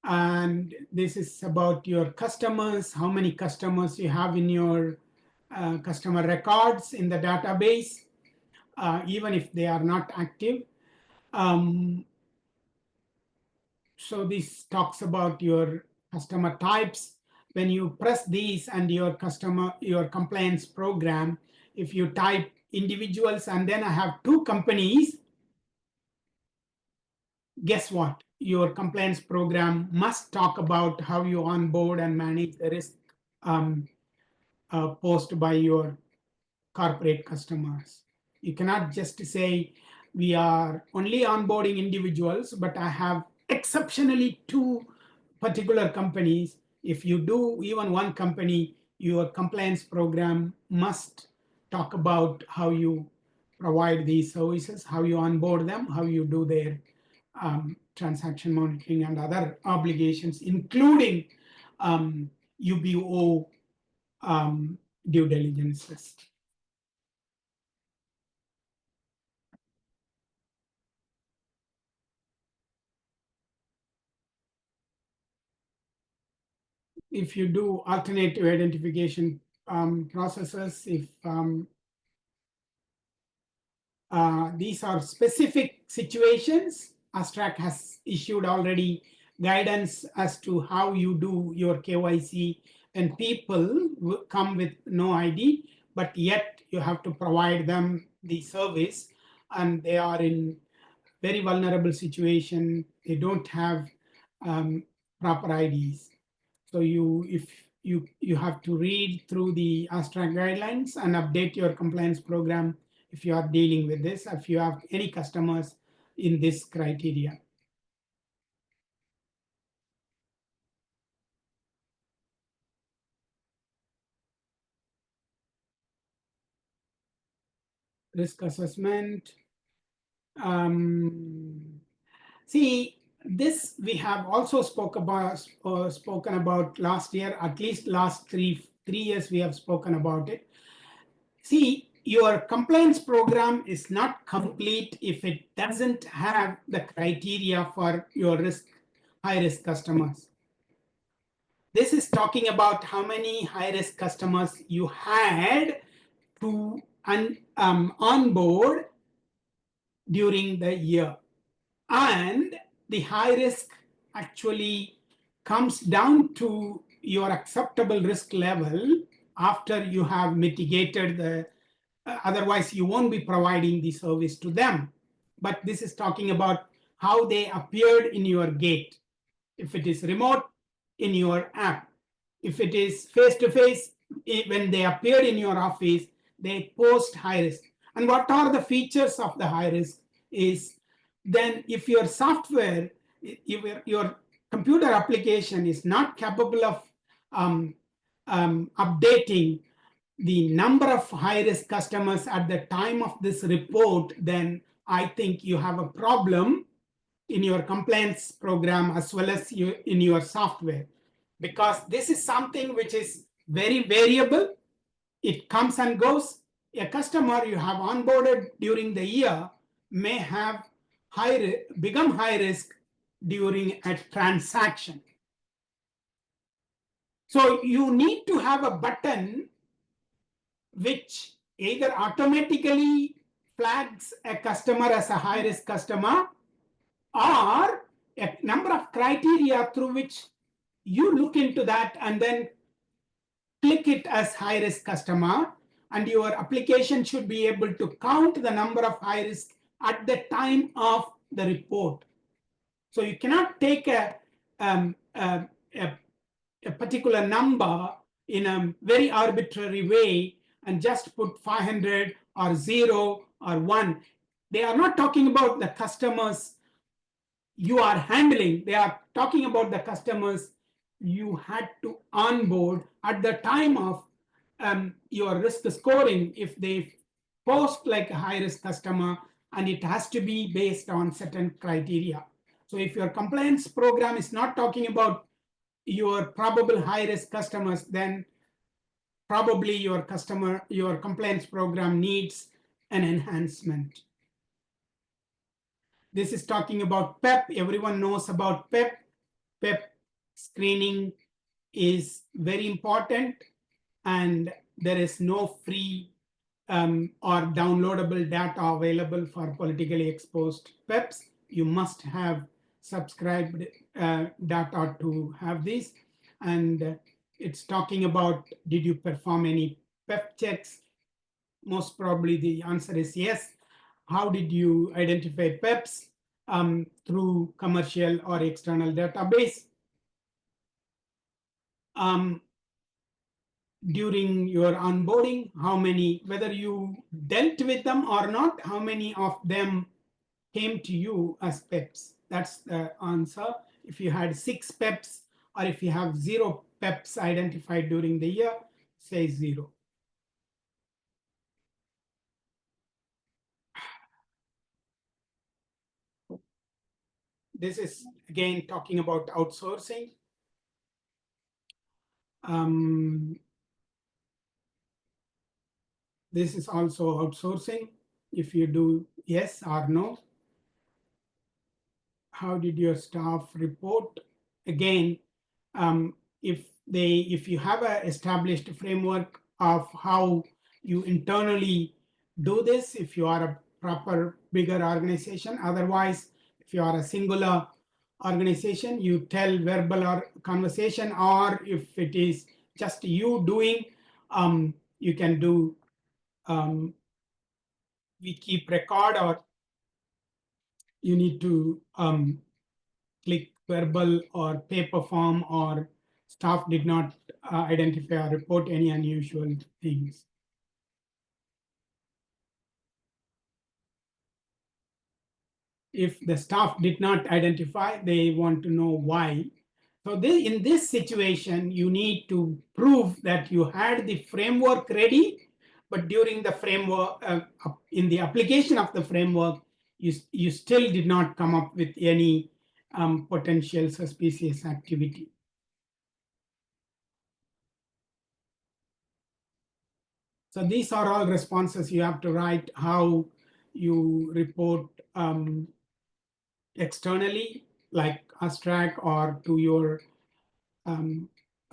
And this is about your customers, how many customers you have in your customer records in the database, even if they are not active. So this talks about your customer types. When you press these and your compliance program, if you type individuals and then I have 2 companies, guess what? Your compliance program must talk about how you onboard and manage the risk posed by your corporate customers. You cannot just say we are only onboarding individuals, but I have exceptionally 2 particular companies. If you do even 1 company, your compliance program must talk about how you provide these services, how you onboard them, how you do their transaction monitoring and other obligations, including UBO due diligences. If you do alternative identification processes, if these are specific situations, AUSTRAC has issued already guidance as to how you do your KYC and people come with no ID, but yet you have to provide them the service and they are in very vulnerable situation. They don't have proper IDs. So if you have to read through the AUSTRAC guidelines and update your compliance program if you are dealing with this, if you have any customers in this criteria. Risk assessment. See, this we have also spoken about last year, at least last three years we have spoken about it. See, your compliance program is not complete if it doesn't have the criteria for your high-risk customers. This is talking about how many high-risk customers you had to onboard during the year. And the high risk actually comes down to your acceptable risk level after you have mitigated the, otherwise you won't be providing the service to them. But this is talking about how they appeared in your gate. If it is remote, in your app. If it is face-to-face, when they appeared in your office, they post high risk. And what are the features of the high risk is, then if your software, your computer application is not capable of updating the number of high-risk customers at the time of this report, then I think you have a problem in your compliance program as well as in your software. Because this is something which is very variable. It comes and goes. A customer you have onboarded during the year may have become high risk during a transaction. So you need to have a button which either automatically flags a customer as a high risk customer, or a number of criteria through which you look into that and then click it as high risk customer, and your application should be able to count the number of high risk at the time of the report. So you cannot take a particular number in a very arbitrary way and just put 500 or 0 or 1. They are not talking about the customers you are handling. They are talking about the customers you had to onboard at the time of your risk scoring. If they post like a high risk customer, and it has to be based on certain criteria. So if your compliance program is not talking about your probable high risk customers, then probably your compliance program needs an enhancement. This is talking about PEP. Everyone knows about PEP. PEP screening is very important, and there is no free or downloadable data available for politically exposed PEPs. You must have subscribed data to have this. And it's talking about, did you perform any PEP checks? most probably the answer is yes. How did you identify PEPs? Through commercial or external database. During your onboarding, how many, whether you dealt with them or not, how many of them came to you as PEPs? That's the answer. If you had 6 PEPs, or if you have 0 PEPs identified during the year, say 0. This is again talking about outsourcing. This is also outsourcing. If you do yes or no. How did your staff report? Again, if you have a established framework of how you internally do this, if you are a proper bigger organization. Otherwise, if you are a singular organization, you tell verbal or conversation, or if it is just you doing, you can do we keep record, or you need to click verbal or paper form, or staff did not identify or report any unusual things. If the staff did not identify, they want to know why. So in this situation, you need to prove that you had the framework ready, but during the framework, in the application of the framework, you still did not come up with any potential suspicious activity. So these are all responses you have to write, how you report externally, like AUSTRAC, or to your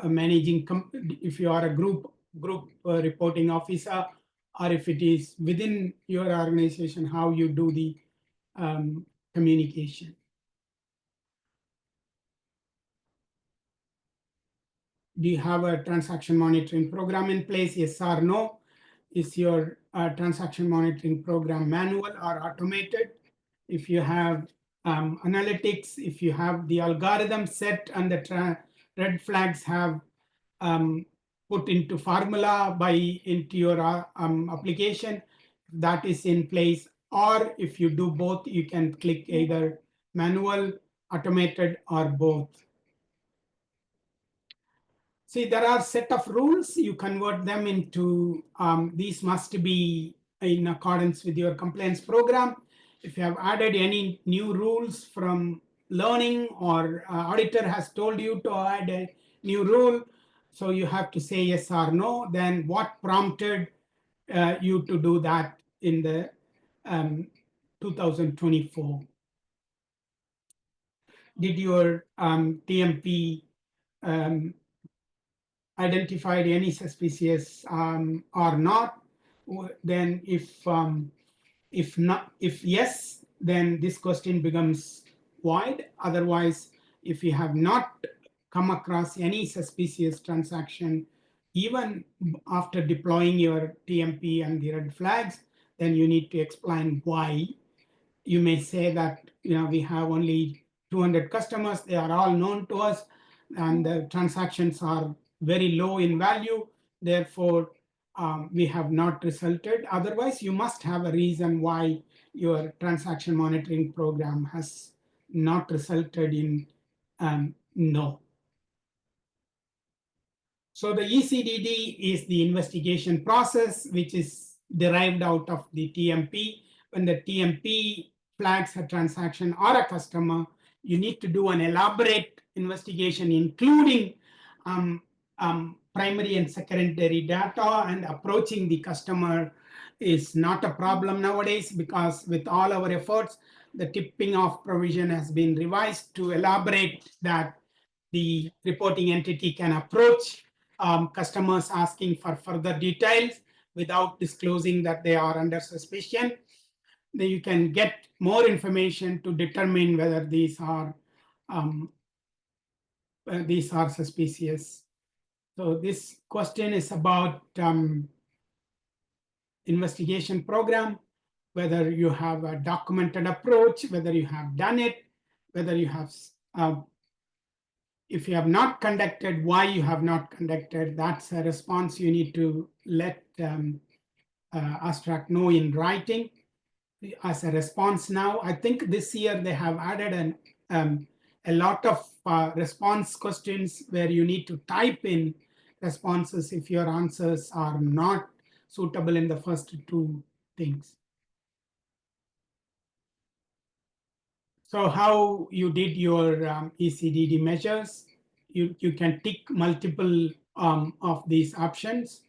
managing, if you are a group reporting officer, or if it is within your organization, how you do the communication. Do you have a transaction monitoring program in place? Yes or no? Is your transaction monitoring program manual or automated? If you have analytics, if you have the algorithm set and the red flags have put into formula into your application, that is in place. Or if you do both, you can click either manual, automated, or both. See, there are set of rules. You convert them into, these must be in accordance with your compliance program. If you have added any new rules from learning, or auditor has told you to add a new rule, so you have to say yes or no. Then what prompted you to do that in the 2024? Did your TMP identified any suspicious or not? Then if not, if yes, then this question becomes void. Otherwise, if you have not come across any suspicious transaction, even after deploying your TMP and the red flags, then you need to explain why. You may say that, we have only 200 customers, they are all known to us, and the transactions are very low in value, therefore we have not resulted. Otherwise, you must have a reason why your transaction monitoring program has not resulted in no. So the ECDD is the investigation process, which is derived out of the TMP. When the TMP flags a transaction or a customer, you need to do an elaborate investigation, including primary and secondary data, and approaching the customer is not a problem nowadays, because with all our efforts, the tipping off provision has been revised to elaborate that the reporting entity can approach customers asking for further details without disclosing that they are under suspicion. Then you can get more information to determine whether these are suspicious. So this question is about investigation program, whether you have a documented approach, whether you have done it, whether you have, if you have not conducted, why you have not conducted. That's a response you need to let AUSTRAC know in writing as a response. Now, I think this year they have added a lot of response questions where you need to type in responses if your answers are not suitable in the first two things. So how you did your ECDD measures, you can tick multiple of these options.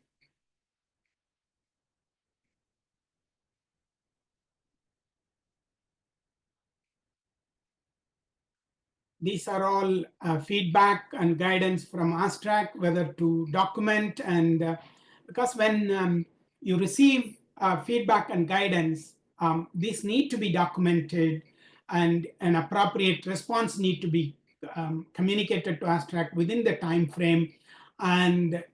These are all feedback and guidance from AUSTRAC, whether to document, and because when you receive feedback and guidance, these need to be documented, and an appropriate response need to be communicated to AUSTRAC within the time frame, and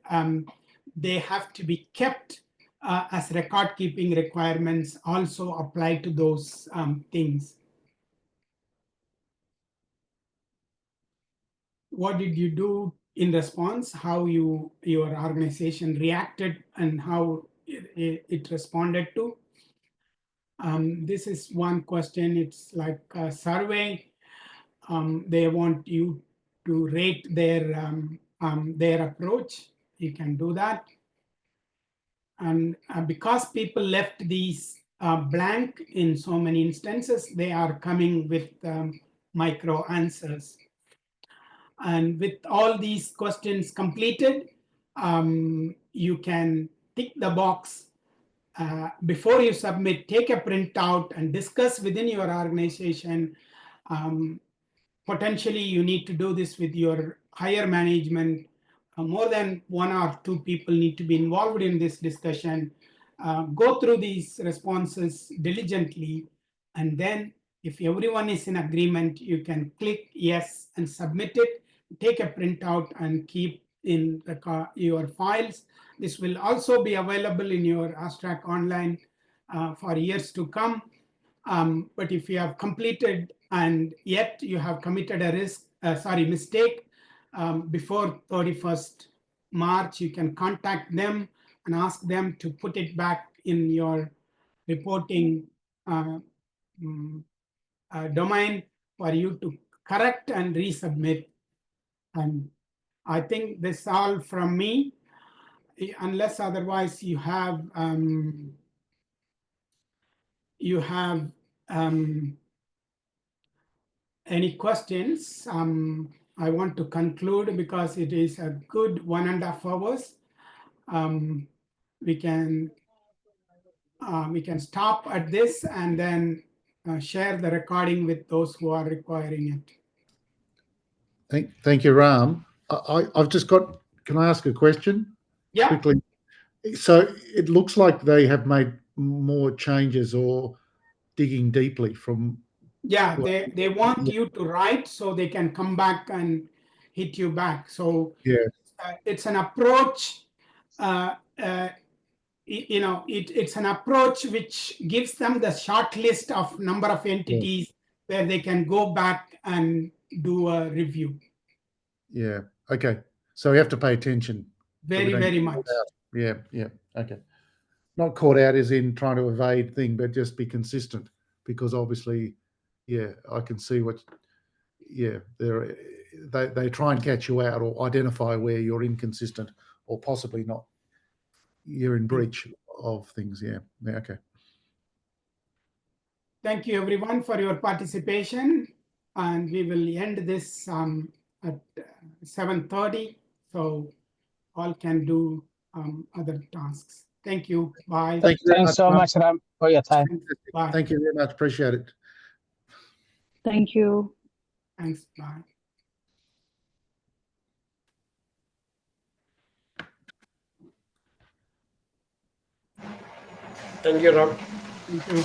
they have to be kept as record keeping requirements also apply to those things. What did you do in response? How your organization reacted and how it responded to? This is one question. It's like a survey. They want you to rate their approach. You can do that. And because people left these blank in so many instances, they are coming with micro answers. And with all these questions completed, you can tick the box before you submit, take a printout and discuss within your organization. Potentially, you need to do this with your higher management. More than one or two people need to be involved in this discussion. Go through these responses diligently, and then if everyone is in agreement, you can click yes and submit it. Take a printout and keep in your files. This will also be available in your AUSTRAC online for years to come. But if you have completed and yet you have committed a mistake before 31st March, you can contact them and ask them to put it back in your reporting domain for you to correct and resubmit. And I think this all from me, unless otherwise you have any questions. I want to conclude because it is a good 1.5 hours. We can stop at this and then share the recording with those who are requiring it. Thank you, Ram. I've just got, can I ask a question? Yeah. Quickly. So it looks like they have made more changes or digging deeply from. Yeah, they want you to write so they can come back and hit you back. So yeah, it's an approach. It's an approach which gives them the short list of number of entities where they can go back and do a review. Yeah. Okay. So we have to pay attention. Very, very much. Yeah. Yeah. Okay. Not caught out as in trying to evade thing, but just be consistent, because obviously, yeah, I can see what. Yeah, they try and catch you out or identify where you're inconsistent or possibly not. You're in breach of things. Yeah. Yeah. Okay. Thank you, everyone, for your participation. And we will end this at 7:30. So all can do other tasks. Thank you. Bye. Thank you. Thanks so much, Ram, for your time. Bye. Thank you very much. Appreciate it. Thank you. Thanks. Bye. Thank you, Ram. Thank you.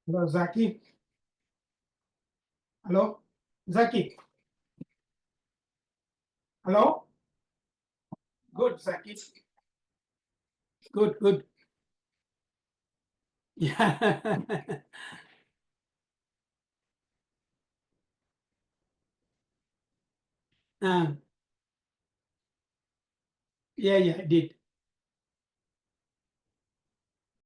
Hello, Zaki. Hello, Zaki. Hello. Good, Zaki. Good, good. Yeah. Yeah, I did.